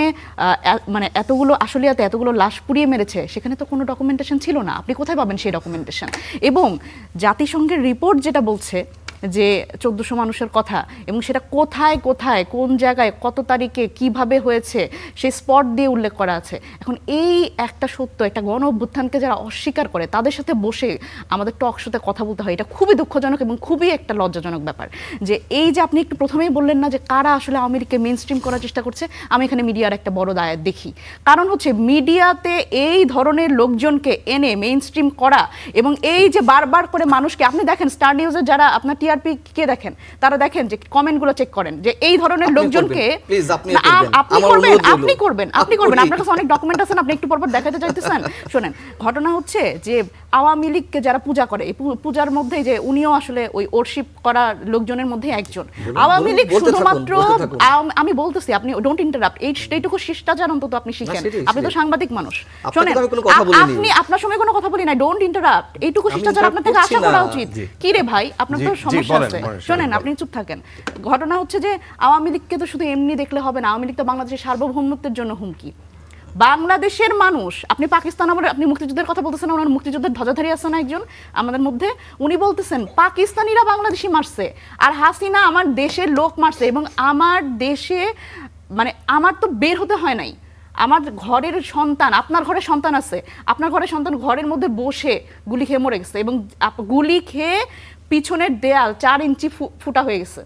মানে এতগুলো লাশ পুড়িয়ে মেরেছে, সেখানে তো কোনো ডকুমেন্টেশন ছিল না। আপনি কোথায় পাবেন সেই ডকুমেন্টেশন? এবং জাতিসংঘের রিপোর্ট যেটা বলছে যে 1400 মানুষের কথা, এবং সেটা কোথায় কোথায় কোন জায়গায় কত তারিখে কিভাবে হয়েছে সেই স্পট দিয়ে উল্লেখ করা আছে। এখন এই একটা সত্য, একটা গণ অভ্যুত্থানকে যারা অস্বীকার করে তাদের সাথে বসে আমাদের টক শোতে কথা বলতে হয়, এটা খুবই দুঃখজনক এবং খুবই একটা লজ্জাজনক ব্যাপার। যে এই যে আপনি একটু প্রথমেই বললেন না যে কারা আসলে আওয়ামী লীগকে মেইন স্ট্রিম করার চেষ্টা করছে, আমি এখানে মিডিয়ার একটা বড় দায় দেখি। কারণ হচ্ছে মিডিয়াতে এই ধরনের লোকজনকে এনে মেইন স্ট্রিম করা, এবং এই যে বারবার করে মানুষকে, আপনি দেখেন স্টার নিউজের যারা আপনার TRP কে দেখেন, তারা দেখেন যে কমেন্টগুলো চেক করেন, যে এই ধরনের লোকজনকে আপনি করবেন, আপনার কাছে অনেক ডকুমেন্ট আছে, আপনি একটু পরপর দেখাতে চাইতেছেন। শোনেন, ঘটনা হচ্ছে যে আওয়ামী লীগকে যারা পূজা করে, এই পূজার মধ্যে যে উনিও আসলে ওই ওরশিপ করা লোকজনের মধ্যে একজন। আওয়ামী লীগ শুধুমাত্র, আমি বলতেছি, আপনি ডোন্ট ইন্টারাপ্ট, এইটুকু শিষ্টাচার অন্তত আপনি শিখেন, আপনি তো সাংবাদিক মানুষ। শোনেন, আপনি আপনার সঙ্গে কোনো কথা বলি না, ডোন্ট ইন্টারাপ্ট, এইটুকু শিষ্টাচার আপনার থেকে আশা করা উচিত। কি রে ভাই, আপনার তো সমস্যা আছে। শোনেন, আপনি চুপ থাকেন। ঘটনা হচ্ছে যে আওয়ামী লীগকে তো শুধু এমনি দেখলে হবে না, আওয়ামী লীগ তো বাংলাদেশের সার্বভৌমত্বের জন্য হুমকি। বাংলাদেশের মানুষ, আপনি পাকিস্তান আমলে, আপনি মুক্তিযুদ্ধের কথা বলতেছেন, ওনার মুক্তিযুদ্ধের ধ্বজাধারী আছেন একজন আমাদের মধ্যে, উনি বলতেছেন পাকিস্তানিরা বাংলাদেশি মারছে আর হাসিনা আমার দেশের লোক মারছে, এবং আমার দেশে মানে আমার তো বের হতে হয় নাই, আমার ঘরের সন্তান, আপনার ঘরে সন্তান আছে, আপনার ঘরের সন্তান ঘরের মধ্যে বসে গুলি খেয়ে মরে গেছে, এবং গুলি খেয়ে পিছনের দেয়াল 4 ইঞ্চি ফুটা হয়ে গেছে।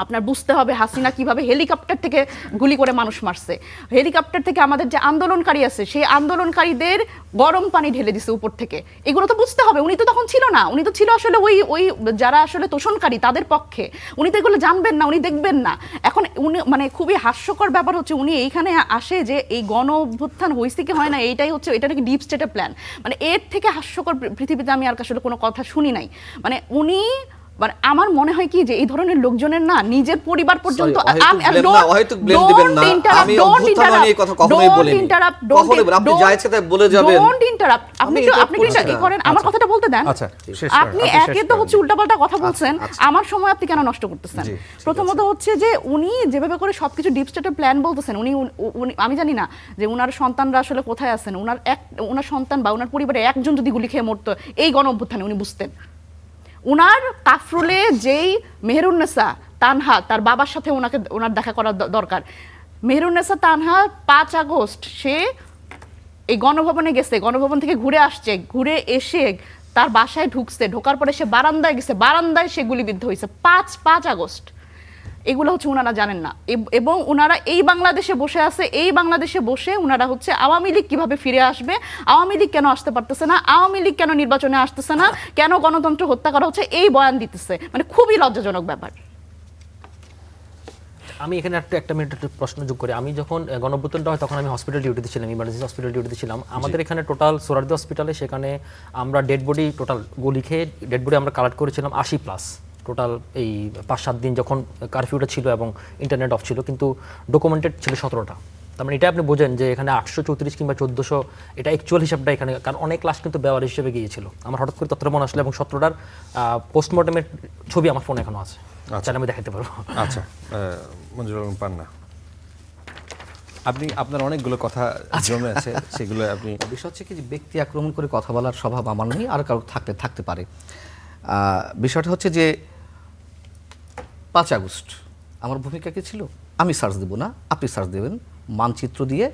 আপনার বুঝতে হবে হাসিনা কিভাবে হেলিকপ্টার থেকে গুলি করে মানুষ মারছে। হেলিকপ্টার থেকে আমাদের যে আন্দোলনকারী আছে, সেই আন্দোলনকারীদের গরম পানি ঢেলে দিছে উপর থেকে। এগুলো তো বুঝতে হবে। উনি তো তখন ছিল না, উনি তো ছিল আসলে ওই যারা আসলে তোষণকারী তাদের পক্ষে। উনি তো এগুলো জানবেন না, উনি দেখবেন না। এখন উনি মানে খুবই হাস্যকর ব্যাপার হচ্ছে, উনি এইখানে আসে যে এই গণ অভ্যুত্থান হয়েছে কি হয় না, এইটাই হচ্ছে, এটা নাকি ডিপ স্টেটের প্ল্যান। মানে এর থেকে হাস্যকর পৃথিবীতে আমি আর আসলে কোনো কথা শুনি নাই। মানে উনি মানে আমার মনে হয় কি যে এই ধরনের লোকজনের না নিজের পরিবার পর্যন্ত অহেতুক ব্লেম দিবেন না। আমি অভ্যুত্থান নিয়ে এই কথা কখনোই বলিনি। কখনোই বলিনি। আপনি যা ইচ্ছে তাই বলে যাবেন। Don't interrupt. আপনি কি করেন, আমার কথাটা বলতে দেন। আচ্ছা, শেষ আপনি একে তো হচ্ছে উল্টাপাল্টা কথা বলছেন, আমার সময় আপনি কেন নষ্ট করতেছেন? প্রথমত হচ্ছে যে উনি যেভাবে করে সবকিছু ডিপ স্টেটের প্ল্যান বলতেছেন, উনি আমি জানি না যে উনার সন্তানরা আসলে কোথায় আছেন। উনার সন্তান বা উনার পরিবারে একজন যদি গুলি খেয়ে মরতো এই গণ অভ্যুত্থানে উনি বুঝতেন। উনার কাফরুলে যেই মেহেরুন্নেসা তানহা, তার বাবার সাথে ওনার দেখা করা দরকার। মেহেরুন্নেসা তানহা ৫ আগস্ট সে এই গণভবনে গেছে, গণভবন থেকে ঘুরে আসছে, ঘুরে এসে তার বাসায় ঢুকছে, ঢোকার পরে সে বারান্দায় গেছে, বারান্দায় সে গুলিবিদ্ধ হয়েছে ৫ আগস্ট। এগুলো হচ্ছে ওনারা জানেন না। এবং ওনারা এই বাংলাদেশে বসে আছে, এই বাংলাদেশে বসে ওনারা হচ্ছে আওয়ামী লীগ কিভাবে ফিরে আসবে, আওয়ামী লীগ কেন আসতে পারতেছে না, আওয়ামী লীগ কেন নির্বাচনে আসতেছে না, কেন গণতন্ত্র হত্যা করা হচ্ছে, এই বয়ান দিতেছে। মানে খুবই লজ্জাজনক ব্যাপার। আমি এখানে একটা মিনিট একটা প্রশ্ন যোগ করি। আমি যখন গণঅভ্যুত্থানটা হয় তখন আমি হসপিটাল ডিউটিতে ছিলাম, ইমার্জেন্সি হসপিটাল ডিউটিতে ছিলাম। আমাদের এখানে টোটাল সোহরাওয়ার্দী হসপিটালে সেখানে আমরা ডেড বডি টোটাল গুলি খেয়ে ডেড বডি আমরা কালেক্ট করেছিলাম 80+। টোটাল এই 5-7 দিন যখন কারফিউটা ছিল এবং ইন্টারনেট অফ ছিল, কিন্তু ডকুমেন্টেড ছিল 17টা। তার মানে এটা আপনি বোঝেন যে এখানে 834 কিংবা 1400 এটা অ্যাকচুয়াল হিসাবটা এখানে, কারণ অনেক লাশ কিন্তু ব্যবহার হিসেবে গিয়েছিল। আমার হঠাৎ করে তথ্যটা মনে আসলো এবং 17টার পোস্টমর্টমের ছবি আমার ফোনে এখনো আছে, চাইলে আমি দেখাতে পারবো। আচ্ছা, মঞ্জুর আলম পান্না, আপনি আপনার অনেকগুলো কথা জমে আছে, সেগুলো আপনি। বিষয় হচ্ছে কি যে ব্যক্তি আক্রমণ করে কথা বলার স্বভাব আমার নেই, আর কারো থাকতে পারে। বিষয়টা হচ্ছে যে 5 আগস্ট আমার ভূমিকা কি ছিল? আমি সার্চ দেব না, আপনি সার্চ দেবেন, মানচিত্র দিয়ে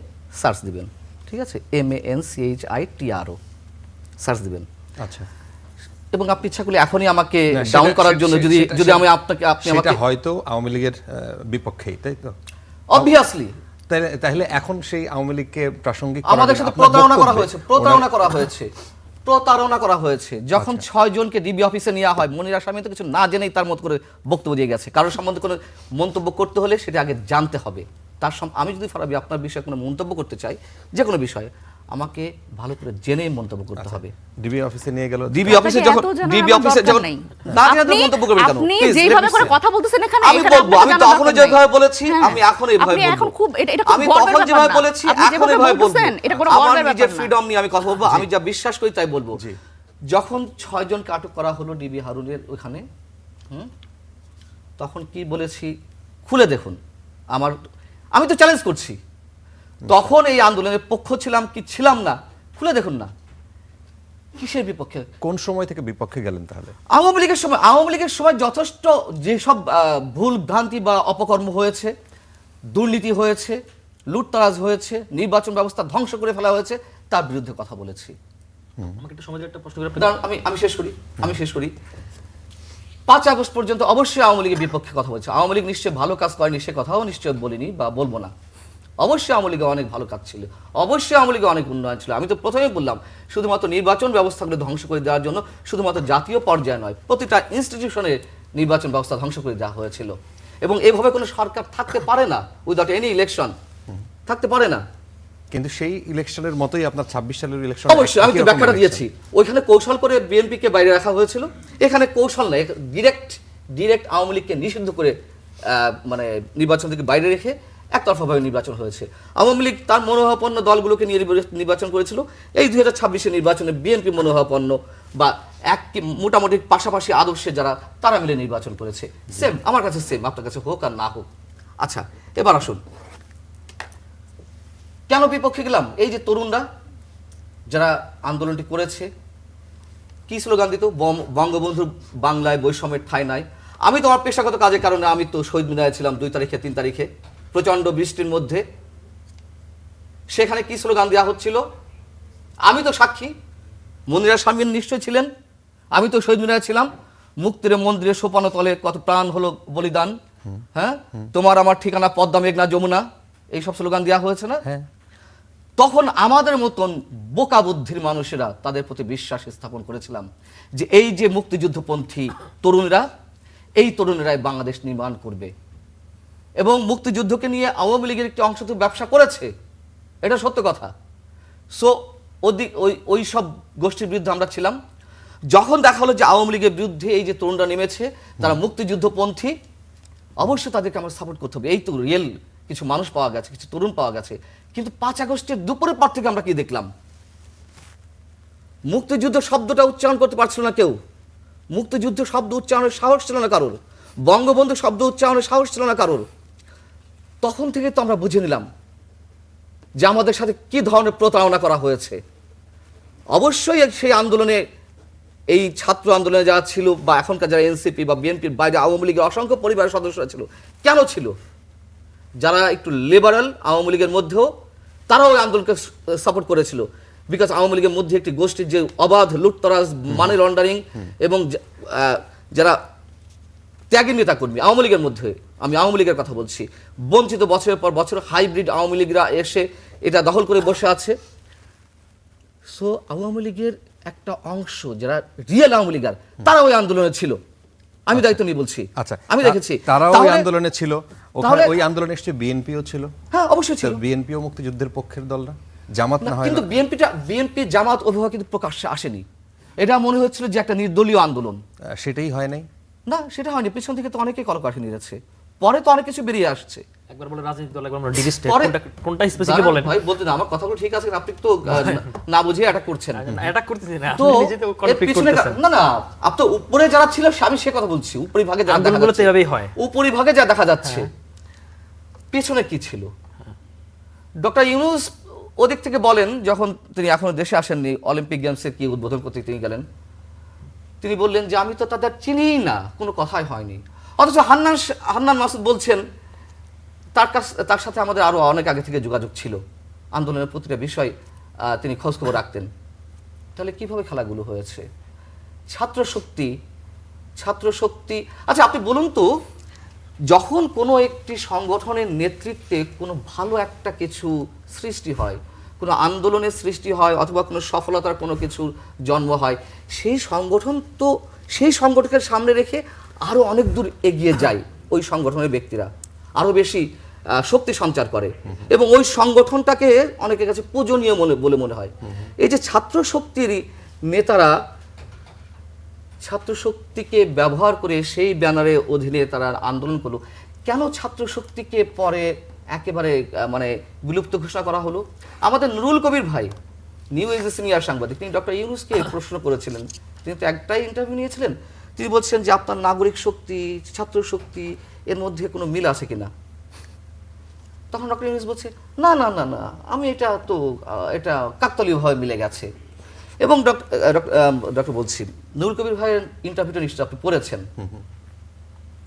সার্চ দিবেন, ঠিক আছে? MANCHITRO সার্চ দিবেন। আচ্ছা, এবং আপনি ইচ্ছা করলে এখনই আমাকে ডাউন করার জন্য যদি আমি আপনি আমাকে হয়তো আওয়ামী লীগের বিপক্ষেই, তাই তো? অবভিয়াসলি। তাহলে এখন সেই আওয়ামী লীগকে প্রাসঙ্গিক আমাদের সাথে প্রতারণা করা হয়েছে। যখন 6 জনকে ডিবি অফিসে নেওয়া হয়, মনির আসামি তো কিছু না জেনেই তার মতো করে বক্তব্য দিয়ে গেছে। কারোর সম্বন্ধে কোনো মন্তব্য করতে হলে সেটা আগে জানতে হবে। আমি যদি ফারাবি আপনার বিষয়ে কোনো মন্তব্য করতে চাই, যে কোনো বিষয়ে, আমাকে ভালো করে জেনে মন্তব্য করতে হবে। ডিবি অফিসে নিয়ে গেল, ডিবি অফিসে যখন না জেনে মন্তব্য করবেন কেন? আপনি যেভাবে করে কথা বলতেছেন এখানে, আমি বলবো, আমি তখন যেভাবে বলেছি আমি এখন এইভাবে বলবো। এখন খুব এটা খুব আমি গর্বের তখন ব্যাপার যেভাবে না। বলেছি আপনি এখন এইভাবে বলবো। এটা কোনো আমার গর্বের নিজের ব্যাপার না। ফ্রিডম নিয়ে আমি কথা বলবো, আমি যা বিশ্বাস করি তাই বলবো। যখন 6 জনকে আটক করা হলো ডিবি হারুনের ওখানে, তখন কি বলেছি খুলে দেখুন। আমি তো চ্যালেঞ্জ করছি, তখন এই আন্দোলনের পক্ষ ছিলাম কি ছিলাম না, খুলে দেখুন না। কিসের বিপক্ষে? কোন সময় থেকে বিপক্ষে গেলেন তাহলে? আওয়ামী লীগের সময় যথেষ্ট যেসব ভুল ভ্রান্তি বা অপকর্ম হয়েছে, দুর্নীতি হয়েছে, লুটতরাজ হয়েছে, নির্বাচন ব্যবস্থা ধ্বংস করে ফেলা হয়েছে, তার বিরুদ্ধে কথা বলেছি। আমাকে একটা সমাজের একটা প্রশ্ন করে আমি শেষ করি। 5 আগস্ট পর্যন্ত অবশ্যই আওয়ামী লীগের বিপক্ষে কথা বলছে। আওয়ামী লীগ নিশ্চয়ই ভালো কাজ করেনি, সে কথাও নিশ্চয় বলিনি বা বলবো না। অবশ্যই আওয়ামী লীগে অনেক ভালো কাজ ছিল, অবশ্যই আওয়ামী লীগে অনেক উন্নয়ন ছিল। আমি তো প্রথমেই বললাম, শুধুমাত্র নির্বাচন ব্যবস্থাগুলো ধ্বংস করে দেওয়ার জন্য শুধুমাত্র জাতীয় পর্যায়ে নয়, প্রতিটা ইনস্টিটিউশনের নির্বাচন ব্যবস্থা ধ্বংস করে দেওয়া হয়েছিল। এবং এইভাবে কোনো সরকার থাকতে পারে না, উইদাউট এনি ইলেকশন থাকতে পারে না। কিন্তু সেই ইলেকশনের মতোই আপনার 26 সালের ইলেকশন। অবশ্যই আমি তো ব্যাখ্যাটা দিয়েছি। ওইখানে কৌশল করে বিএনপিকে বাইরে রাখা হয়েছিল, এখানে কৌশল নয়, ডিরেক্ট আওয়ামী লীগকে নিষিদ্ধ করে মানে নির্বাচন থেকে বাইরে রেখে একতরফাভাবে নির্বাচন হয়েছে। আওয়ামী লীগ তার মনোভাবাপন্ন দলগুলোকে নিয়ে নির্বাচন করেছিল। এই 2026 নির্বাচনে বিএনপি মনোভাবাপন্ন বা মোটামুটি পাশাপাশি আদর্শে যারা, তারা মিলে নির্বাচন করেছে। সেম আমার কাছে সেম, আপনার কাছে হোক আর না হোক। আচ্ছা, এবার আসুন কেন বিপক্ষে গেলাম। এই যে তরুণরা যারা আন্দোলনটি করেছে, কি স্লোগান দিত? বঙ্গবন্ধু বাংলায় বৈষম্যের ঠাঁই নাই। আমি তো আমার পেশাগত কাজের কারণে আমি তো শহীদ মিনারে ছিলাম 2 তারিখে 3 তারিখে প্রচন্ড বৃষ্টির মধ্যে। সেখানে কি স্লোগান দেওয়া হচ্ছিল আমি তো সাক্ষী, মনিরা স্বামী নিশ্চয় ছিলেন, আমি তো শহীদ মিনারে ছিলাম। মুক্তির মন্দিরে সোপানো তলে কত প্রাণ হলো বলিদান, হ্যাঁ, তোমার আমার ঠিকানা পদ্মা মেঘনা যমুনা, এইসব স্লোগান দেওয়া হয়েছে না? তখন আমাদের মতন বোকা বুদ্ধির মানুষেরা তাদের প্রতি বিশ্বাস স্থাপন করেছিলাম যে এই যে মুক্তিযুদ্ধপন্থী তরুণরা, এই তরুণেরাই বাংলাদেশ নির্মাণ করবে। এবং মুক্তিযুদ্ধকে নিয়ে আওয়ামী লীগের একটি অংশ তো ব্যবসা করেছে, এটা সত্য কথা। সো ওই সব গোষ্ঠীর বিরুদ্ধে আমরা ছিলাম। যখন দেখা হলো যে আওয়ামী লীগের বিরুদ্ধে এই যে তরুণরা নেমেছে তারা মুক্তিযুদ্ধপন্থী, অবশ্যই তাদেরকে আমরা সাপোর্ট করতে হবে। এই তো রিয়েল কিছু মানুষ পাওয়া গেছে, কিছু তরুণ পাওয়া গেছে। কিন্তু 5 আগস্টের দুপুরের পর থেকে আমরা কি দেখলাম? মুক্তিযুদ্ধ শব্দটা উচ্চারণ করতে পারছিল না কেউ, মুক্তিযুদ্ধ শব্দ উচ্চারণের সাহস ছিল না কারোর, বঙ্গবন্ধু শব্দ উচ্চারণের সাহস ছিল না কারোর। তখন থেকে তো আমরা বুঝে নিলাম যে আমাদের সাথে কি ধরনের প্রতারণা করা হয়েছে। অবশ্যই সেই আন্দোলনে, এই ছাত্র আন্দোলনে যারা ছিল বা এখনকার যারা এনসিপি বা বিএনপির বাইরে আওয়ামী লীগের অসংখ্য পরিবারের সদস্যরা ছিল, কেন ছিল? যারা একটু লিবারাল আওয়ামী লীগের মধ্যেও তারাও ওই আন্দোলনকে সাপোর্ট করেছিল। বিকজ আওয়ামী লীগের মধ্যে একটি গোষ্ঠীর যে অবাধ লুটতরাজ, মানি লন্ডারিং এবং যারা ত্যাগী নেতাকর্মী আওয়ামী লীগের মধ্যে, আমি আওয়ামী লীগের কথা বলছি, বঞ্চিত বছরের পর বছর হাইব্রিড আওয়ামী লীগরা এসে এটা দখল করে বসে আছে। সো আওয়ামী লীগের একটা অংশ যারা রিয়েল আওয়ামী লীগার তারা ওই আন্দোলনে ছিল। আমি দায়িত্ব নিয়ে বলছি, আচ্ছা, আমি দেখেছি তারাও ওই তাহলে- আন্দোলনে ছিল। ওখানে তাহলে- ওই আন্দোলনে নিশ্চয়ই বিএনপিও ছিল। হ্যাঁ অবশ্যই ছিল। বিএনপিও মুক্তিযুদ্ধের পক্ষের দল না? জামাত না হয় কিন্তু না? বিএনপি জামাত অভিভাবক কিন্তু প্রকাশ্যে আসেনি। এটা মনে হচ্ছিল যে একটা নির্দলীয় আন্দোলন। সেটাই হয় নাই। না, সেটা হয়নি। পেছন থেকে তো অনেকেই কলকাঠি নিয়েছে, পরে তো অনেক কিছু বেরিয়ে আসছে। একবার বলে রাজনীতি দল, একবার আমরা ডিভিস্ট, পরে- কোনটা স্পেসিফিক বলেন? ভাই বলতে না, আমার কথাগুলো ঠিক আছে, আপনি তো না বুঝিয়ে অ্যাটাক করছেন। অ্যাটাক করতেছি না, তো আপনি নিজে তো এর কনফ্লিক্ট পিছনে করতেছেন। না না, আপনি তো উপরে যারা ছিল আমি সে কথা বলছি, উপরিভাগে যারা দেখা আন্দোলনগুলো তো যাচ্ছে, এভাবেই হয়। উপরিভাগে যা দেখা যাচ্ছে পিছনে কি ছিল। ডক্টর ইউনূস ওদিক থেকে বলেন, যখন তিনি এখনো দেশে আসেননি, অলিম্পিক গেমসের কি উদ্বোধন করতে তিনি গেলেন, তিনি বললেন যে আমি তো তাদের চিনিই না, কোনো কথাই হয়নি। অথচ হান্নান মাসুদ বলছেন তার সাথে আমাদের আরো অনেক আগে থেকে যোগাযোগ ছিল, আন্দোলনের প্রতিটা বিষয় তিনি খোঁজখবর রাখতেন। তাহলে কিভাবে খেলাগুলো হয়েছে? ছাত্র শক্তি। আচ্ছা আপনি বলুন তো, যখন কোনো একটি সংগঠনের নেতৃত্বে কোনো ভালো একটা কিছু সৃষ্টি হয়, কোনো আন্দোলনের সৃষ্টি হয় অথবা কোনো সফলতার কোনো কিছুর জন্ম হয়, সেই সংগঠনকে সামনে রেখে আরো অনেক দূর এগিয়ে যায় ওই সংগঠনের ব্যক্তিরা, আরো বেশি শক্তি সঞ্চার করে এবং ওই সংগঠনটাকে অনেকের কাছে পূজনীয় বলে মনে হয়। এই যে ছাত্র শক্তির নেতারা ছাত্র শক্তিকে ব্যবহার করে সেই ব্যানারের অধীনে তারা আন্দোলন করলো, কেন ছাত্র শক্তিকে পরে একেবারে মানে বিলুপ্ত ঘোষণা করা হলো? আমাদের নুরুল কবির ভাই, নিউ এজ এ সিনিয়র সাংবাদিক, তিনি ডক্টর ইউনূসকে প্রশ্ন করেছিলেন, তিনি তো একটাই ইন্টারভিউ নিয়েছিলেন। তিনি বলছেন যে আপনার নাগরিক শক্তি, ছাত্র শক্তি এর মধ্যে কোনো মিল আছে কিনা? তখন ডক্টর ইউনূস বলছে না না না না, আমি এটা কাকতালীয়ভাবে মিলে গেছে। এবং ডক্টর বলছি, নুরুল কবির ভাইয়ের ইন্টারভিউটা নিশ্চয় আপনি পড়েছেন,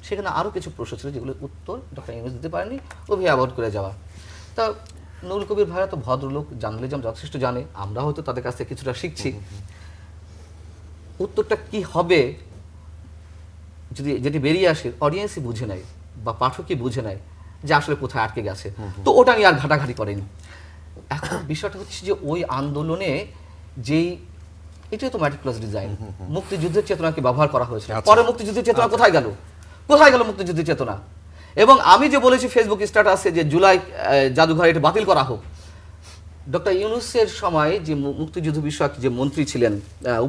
সেখানে আরো কিছু প্রশ্ন ছিল যেগুলো উত্তর ডক্টর ইউনূস দিতে পারেনি, ওভাবে অ্যাভয়েড করে যাওয়া। তা নুরুল কবির ভাইরা তো ভদ্রলোক, জার্নালিজম যথেষ্ট জানে, আমরা হয়তো তাদের কাছ থেকে কিছুটা শিখছি। উত্তরটা কি হবে যেটি বেরিয়ে আসে, অডিয়েন্সই বুঝে নেয় বা পাঠকই বুঝে নেয় যে আসলে কোথায় আটকে গেছে, তো ওটা নিয়ে আর ঘাটাঘাটি করেনি। এখন বিষয়টা হচ্ছে যে ওই আন্দোলনে যেই, এটাই তো ম্যাটিকুলাস ডিজাইন, মুক্তিযুদ্ধের চেতনাকে ব্যবহার করা হয়েছে। পরে মুক্তিযুদ্ধের চেতনা কোথায় গেল মুক্তিযুদ্ধের চেতনা? এবং আমি যে বলেছি ফেসবুক স্ট্যাটাসে যে জুলাই জাদুঘর এটা বাতিল করা হোক, ডক্টর ইউনূসের সময় যে মুক্তিযুদ্ধ বিষয়ক যে মন্ত্রী ছিলেন,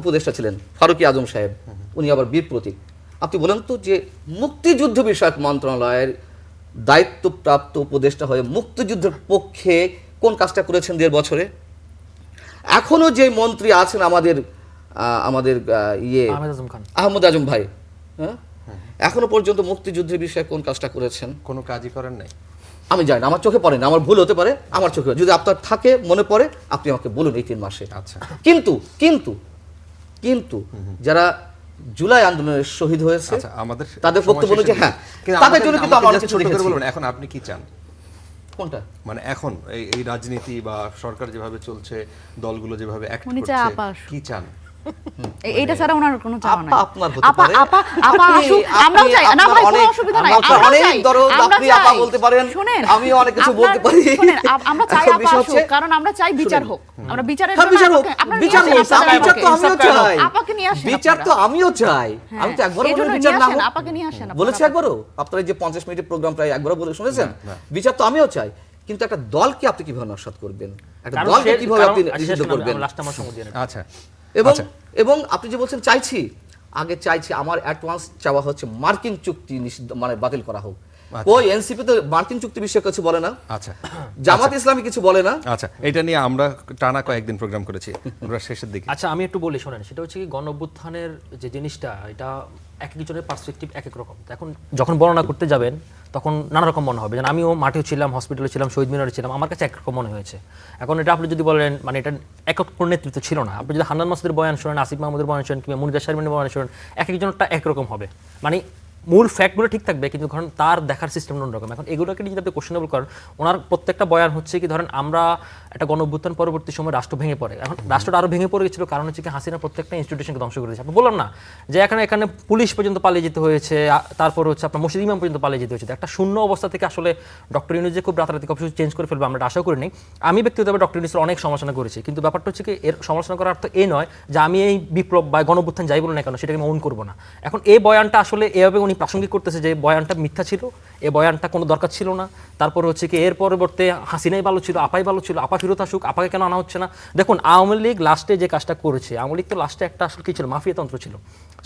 উপদেষ্টা ছিলেন ফারুকী আজম সাহেব, উনি আবার বীর প্রতীক। আপনি বলেন তো যে মুক্তিযুদ্ধ বিষয়ক মন্ত্রণালয়ের দায়িত্বপ্রাপ্ত উপদেষ্টা হয়ে মুক্তিযুদ্ধের পক্ষে কোন কাজটা করেছেন 1.5 বছরে? এখনো যে মন্ত্রী আছেন আমাদের আহমদ আজম ভাই, হ্যাঁ, এখনো পর্যন্ত মুক্তিযুদ্ধের বিষয়ে কোন কাজটা করেছেন? কোনো কাজই করেন নাই। আমি জানি না, আমার চোখে পড়ে না, আমার ভুল হতে পারে, আমার চোখে, যদি আপনার থাকে মনে পড়ে আপনি আমাকে বলুন এই 3 মাসে। আচ্ছা, কিন্তু যারা জুলাই আন্দোলনের শহীদ হয়েছে, আচ্ছা, আমাদের তাদের বক্তব্য যে হ্যাঁ, তাদের জন্য কিন্তু আমরা অনেক কিছু দেখেছি। বলুন এখন আপনি কি চান? কোনটা? মানে এখন এই রাজনীতি বা সরকার যেভাবে চলছে, দলগুলো যেভাবে অ্যাক্ট উনি চায় করছে, আপা আসুক। কি চান? এইটা ছাড়া ওনার কোনো চাওয়া নাই। আপনার হতে পারে, আপা আসুক, আমরাও চাই না ভাই, কোনো অসুবিধা নাই, আপনার আমরা অনেক চাই, দরদ, আমরা আপনি চাই। আপা বলতে পারেন, শুনেন, আমিও অনেক কিছু আপনার- বলতে পারি। শুনেন, আমরা চাই এখন আপা বিষয় আসুক, হচ্ছে- কারণ আমরা চাই বিচার হোক। আমরা বিচারের হ্যাঁ, জন্য বিচার হোক, আপনারা বিচার নিয়ে হোক, আসেন বিচার তো আপাকে। আমিও চাই, আপাকে নিয়ে আসেন, বিচার তো আমিও চাই। আমি তো একবারও এজন্য বলি বিচার নিয়ে না আসেন, হোক, আপাকে নিয়ে আসেন আপনারা। বলেছি একবারও। আপনারা এই যে 50 মিনিটের প্রোগ্রাম প্রায় একবারও বলে শুনেছেন, বিচার তো আমিও চাই, কিন্তু একটা দলকে আপনি কিভাবে নস্বাত করবেন, একটা দলকে কিভাবে আপনি নিষিদ্ধ করবেন? আচ্ছা, এবং আচ্ছা। এবং আপনি যে বলছেন চাইছি, আগে চাইছি আমার অ্যাডভান্স চাওয়া হচ্ছে মার্কিন চুক্তি মানে বাতিল করা হোক। ওই এনসিপি তো মার্কিন চুক্তি বিষয়ে কিছু বলে না, আচ্ছা জামাত ইসলামী কিছু বলে না। আচ্ছা, এটা নিয়ে আমরা টানা কয়েকদিন প্রোগ্রাম করেছি, আমরা শেষের দিকে। আচ্ছা আমি একটু বলি শোনেন, সেটা হচ্ছে কি গণ অভ্যুত্থানের যে জিনিসটা, এটা এক একজনের পার্সপেক্টিভ এক এক রকম। এখন যখন বর্ণনা করতে যাবেন তখন নানা রকম মনে হবে, যেন আমিও মাঠেও ছিলাম, হসপিটালে ছিলাম, শহীদ মিনারে ছিলাম, আমার কাছে একরকম মনে হয়েছে। এখন এটা আপনি যদি বলেন মানে এটা একক কোনো নেতৃত্ব ছিল না, আপনি যদি হান্নান মাসুদের বয়ান শোনেন, আসিফ মাহমুদের বয়ান শোনেন, কিংবা মুনিদা শারমিনের বয়ান শোনেন, এক একজনটা একরকম হবে। মানে মূল ফ্যাক্টগুলো ঠিক থাকবে, কিন্তু ধরেন তার দেখার সিস্টেম অন্যরকম। এখন এগুলোকে যদি আপনি কোশ্চেনেবল করেন, ওনার প্রত্যেকটা বয়ান হচ্ছে কি, ধরেন আমরা একটা গণ অভ্যুত্থান পরবর্তী সময় রাষ্ট্র ভেঙে পড়ে, এখন রাষ্ট্রটা আরও ভেঙে পড়ে গেছিল, কারণ হচ্ছে কি হাসিনা প্রত্যেকটা ইনস্টিটিউশনকে ধ্বংস করে দিয়েছে। আপনি বললাম না যে এখানে পুলিশ পর্যন্ত পালিয়ে যেতে হয়েছে, তারপর হচ্ছে আপনার মসজিদ ইমাম পর্যন্ত পালিয়ে যেতে হয়েছে। একটা শূন্য অবস্থা থেকে আসলে ডক্টর ইউনূস যে খুব রাতারাতি সব কিছু চেঞ্জ করে ফেলবে আমরা আশাও করিনি। আমি ব্যক্তিগতভাবে ডক্টর ইউনূসের অনেক সমালোচনা করেছি, কিন্তু ব্যাপারটা হচ্ছে কি এর সমালোচনা করার অর্থ এই নয় যে আমি এই বিপ্লব বা গণ অভ্যুত্থান যাই বলুন না কেন সেটাকে আমি অন করবো না। এখন এই বয়ানটা আসলে এভাবে উনি প্রাসঙ্গিক করতেছে যে বয়ানটা মিথ্যা ছিল, এই বয়ানটা কোনো দরকার ছিল না। তারপর হচ্ছে কি এর পরিবর্তে হাসিনাই ভালো ছিল, আপাই ভালো ছিল, আপা ফিরত আসুক, আপাকে কেন আনা হচ্ছে না। দেখুন আওয়ামী লীগ লাস্টে যে কাজটা করেছে, আওয়ামী লীগ তো লাস্টে একটা আসলে কি ছিল, মাফিয়াতন্ত্র ছিল।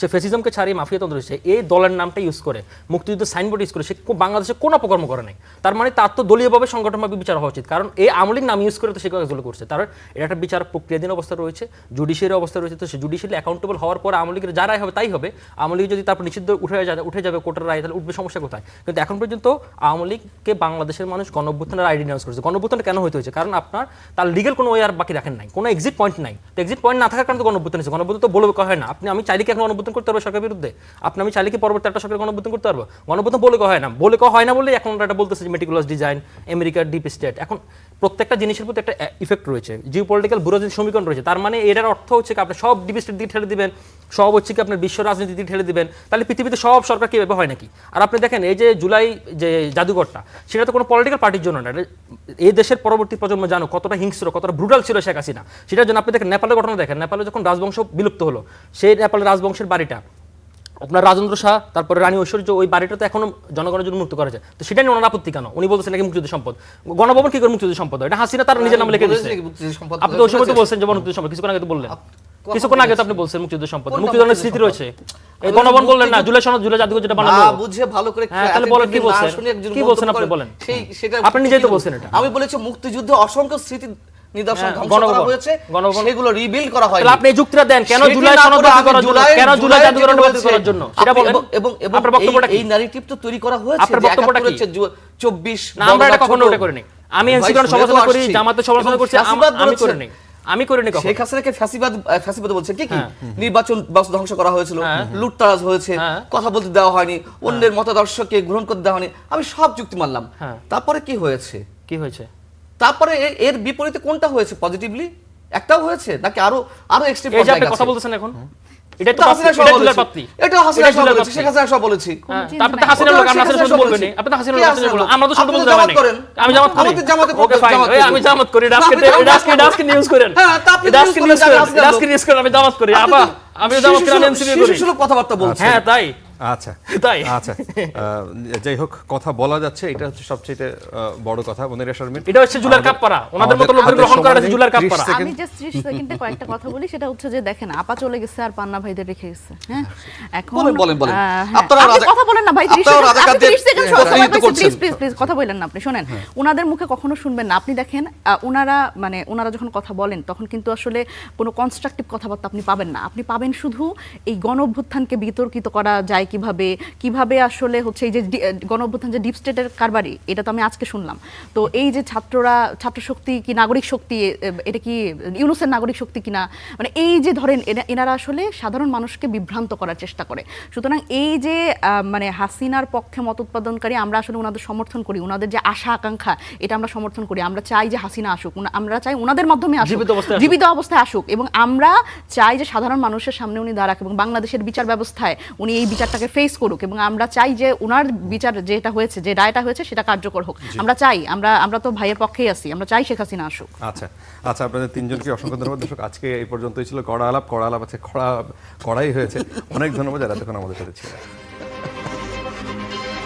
সে ফেসিজমকে ছাড়িয়ে মাফিয়াতন্ত্র হচ্ছে, এই দলের নামটা ইউজ করে, মুক্তিযুদ্ধ সাইনবোর্ড ইউজ করে সে বাংলাদেশে কোনো অপকর্ম করে নাই। তার মানে তার তো দলীয়ভাবে সংগঠনভাবে বিচার হওয়া উচিত, কারণ এই আওয়ামী লীগ নাম ইউজ করে তো সে কাজগুলো করছে। তার এটা একটা বিচার প্রক্রিয়াধীন অবস্থা রয়েছে, জুডিশিয়ারি অবস্থা রয়েছে। তো সে জুডিশিয়ালি অ্যাকাউন্টেবল হওয়ার পর আওয়ামী লীগের যা রায় হবে তাই হবে। আওয়ামী লীগ যদি তারপর নিষিদ্ধ উঠে যাবে কোর্টের রায়, তাহলে উঠবে সমস্যা কোথায়? কিন্তু এখন পর্যন্ত আওয়ামী লীগকে বাংলাদেশের মানুষ গণ অভ্যুত্থানের আইডি অ্যানাউন্স করেছে। গণ অভ্যুত্থান কেন হইতে হয়েছে? কারণ আপনার তার লিগেল কোনো ওয়ে আর বাকি রাখেন নাই, কোনো এক্সিট পয়েন্ট নাই। তো এক্সিট পয়েন্ট না থাকার কারণে তো গণ অভ্যুত্থান হয়েছে। গণ অভ্যুত্থান তো বলে হয় না, আমি চাইলে কি এখন গণ অভ্যুত্থান করতে পারবো সরকারের বিরুদ্ধে? আমি চাইলে কি পরবর্তী একটা সরকার গণ অভ্যুত্থান করতে পারবো? গণ অভ্যুত্থান বলে হয় না বলে এখন এটা বলতেছে যে মেটিকুলাস ডিজাইন, আমেরিকার ডিপ স্টেট। এখন প্রত্যেকটা জিনিসের প্রতি একটা ইফেক্ট রয়েছে, জিও পলিটিক্যাল ব্যুরো যে সমীকরণ রয়েছে, তার মানে এটার অর্থ হচ্ছে কি আপনি সব ডিপ স্টেট দিয়ে ঠেলে দিবেন, সব হচ্ছে কি আপনার বিশ্ব রাজনীতি দিয়ে ঠেলে দিবেন, তাহলে পৃথিবীতে সব সরকার কীভাবে হয় নাকি? আর আপনি দেখেন এই যে জুলাই যে জাদুঘরটা, সেটা তো কোনো পলিটিক্যাল পার্টির জন্য না, এই দেশের পরবর্তী প্রজন্ম জানো কতটা হিংস্র, কতটা ব্রুটাল ছিল শেখ হাসিনা। সেটার জন্য আপনি দেখেন নেপালের ঘটনা দেখেন, নেপালে যখন রাজবংশ বিলুপ্ত হলো, সেই নেপালের রাজবংশের বাড়িটা আপনার রাজেন্দ্র শাহ, তারপরে রানী ঐশ্বর্য, ওই বাড়িটা তো এখনো জনগণের জন্য মুক্ত করা যায়। তো সেটা নিয়ে ওনার আপত্তি কেন? উনি বলছেন নাকি মুক্তিযুদ্ধ সম্পদ। গণভবন কি করে মুক্তিযুদ্ধ সম্পদ? এটা হাসিনা তার নিজের নামে লিখে দিয়েছে। আপনি তো ওই সময় তো বলছেন যে মুক্তিযুদ্ধ সম্পদ, কিছুক্ষণ আগে তো বললেন, কিছুক্ষণ আগে তো আপনি বলছেন মুক্তিযুদ্ধ সম্পদ, মুক্তিযুদ্ধের স্মৃতি রয়েছে। এই গণভবন বললেন না, জুলাই সনদ, জুলাই জাদুঘর যেটা বানানো বুঝে ভালো করে তাহলে বলেন কি বলছেন, কি বলছেন আপনি বলেন। আপনি নিজেই তো বলছেন এটা। আমি বলেছি মুক্তিযুদ্ধ অসংখ্য স্মৃতি নিদর্শন ধ্বংস করা হয়েছে, সেগুলো রিবিল্ড করা হয়। তাহলে আপনি এই যুক্তিটা দেন কেন জুলাই সনদ বাতিল করার জন্য, কেন জুলাই জাদুঘর বাতিল করার জন্য সেটা বলেন। এবং আপনার বক্তব্যটা কি? এই ন্যারেটিভ তো তৈরি করা হয়েছে, আপনার বক্তব্যটা কি? 24 না আমরা এটা কখনো ওটা করিনি। আমি এনসিপির সমালোচনা করি, জামাতের সমালোচনা করছি, আমি করিনি কখনো। শেখ হাসিনাকে ফ্যাসিবাদ বলছেন কি? নির্বাচন ধ্বংস করা হয়েছিল, লুটতরাজ হয়েছে, কথা বলতে দেওয়া হয়নি, অন্যের মতাদর্শকে গ্রহণ করতে দেওয়া হয়নি, আমি সব যুক্তি মানলাম। তারপরে কি হয়েছে? তারপরে এর বিপরীতে কোনটা হয়েছে? পজিটিভলি একটাও হয়েছে নাকি আরো এক্সট্রিম পর্যায়ে আপনি কথা বলতেছেন এখন? এটা তো হাসিনা সহ বলেছি, এটা হাসিনা সহ বলেছি, শেখ হাসিনা সহ বলেছি। তারপর তো হাসিনার লোক, আমরা হাসিনা শুধু বলবেন না, আপনি তো হাসিনার লোক বলবেন, আমরা তো শুধু বলতে জামাত করেন, আমি জামাত করি, ওকে ফাইন, আমি জামাত করি, ডাস্কে নিউজ করেন, ডাস্কে নিউজ করেন, আমি জামাত করি, আপা আমি জামাত করি, আমি এনসিপি করি, শিশু কথাবার্তা বলছেন। হ্যাঁ তাই আচ্ছা যাই হোক, কথা বলা যাচ্ছে, এটা হচ্ছে সবচেয়ে বড় কথা। মনিরা শারমিন, এটা হচ্ছে জুলার কাপড়া, ওনাদের মত লোকদের গ্রহণ করা আছে জুলার কাপড়া। আমি জাস্ট 30 সেকেন্ডে কয়েকটা কথা বলি, সেটা হচ্ছে যে দেখেন আপা চলে গেছে আর পান্না ভাইদের রেখে গেছে। হ্যাঁ এখন বলেন আপনারা কথা বলেন না ভাই, 30 সেকেন্ড প্লিজ কথা বলেন না আপনি। শুনেন, ওনাদের মুখে কখনো শুনবেন না আপনি। দেখেন ওনারা যখন কথা বলেন তখন কিন্তু আসলে কোনো কনস্ট্রাকটিভ কথাবার্তা আপনি পাবেন না। আপনি পাবেন শুধু এই গণ অভ্যুত্থানকে বিতর্কিত করা যায় কিভাবে আসলে হচ্ছে এই যে গণ অভ্যুত্থান যে ডিপ স্টেটের কারবারি, এটা তো আমি আজকে শুনলাম। তো এই যে ছাত্র শক্তি কি নাগরিক শক্তি, এটা কি ইউনূসের নাগরিক শক্তি কিনা, মানে এই যে ধরেন এনারা আসলে সাধারণ মানুষকে বিভ্রান্ত করার চেষ্টা করে। সুতরাং এই যে মানে হাসিনার পক্ষে মত উৎপাদনকারী, আমরা আসলে ওনাদের সমর্থন করি, ওনাদের যে আশা আকাঙ্ক্ষা এটা আমরা সমর্থন করি। আমরা চাই যে হাসিনা আসুক, আমরা চাই ওনাদের মাধ্যমে আসুক, জীবিত অবস্থায় আসুক, এবং আমরা চাই যে সাধারণ মানুষের সামনে উনি দাঁড়াক এবং বাংলাদেশের বিচার ব্যবস্থায় উনি এই বিচারটাকে ফেস করুক, এবং আমরা চাই যে ওনার বিচার যেটা হয়েছে, যে রায়টা হয়েছে সেটা কার্যকর হোক। আমরা চাই, আমরা তো ভাইয়ের পক্ষেই আছি, আমরা চাই শেখ হাসিনা আসুক। আচ্ছা আপনাদের তিনজনকে অসংখ্য ধন্যবাদ। দর্শক, আজকে এই পর্যন্তই ছিল কড়া আলাপ আছে, কড়াই হয়েছে। অনেক ধন্যবাদ যারা এতক্ষণ আমাদের সাথে ছিলেন।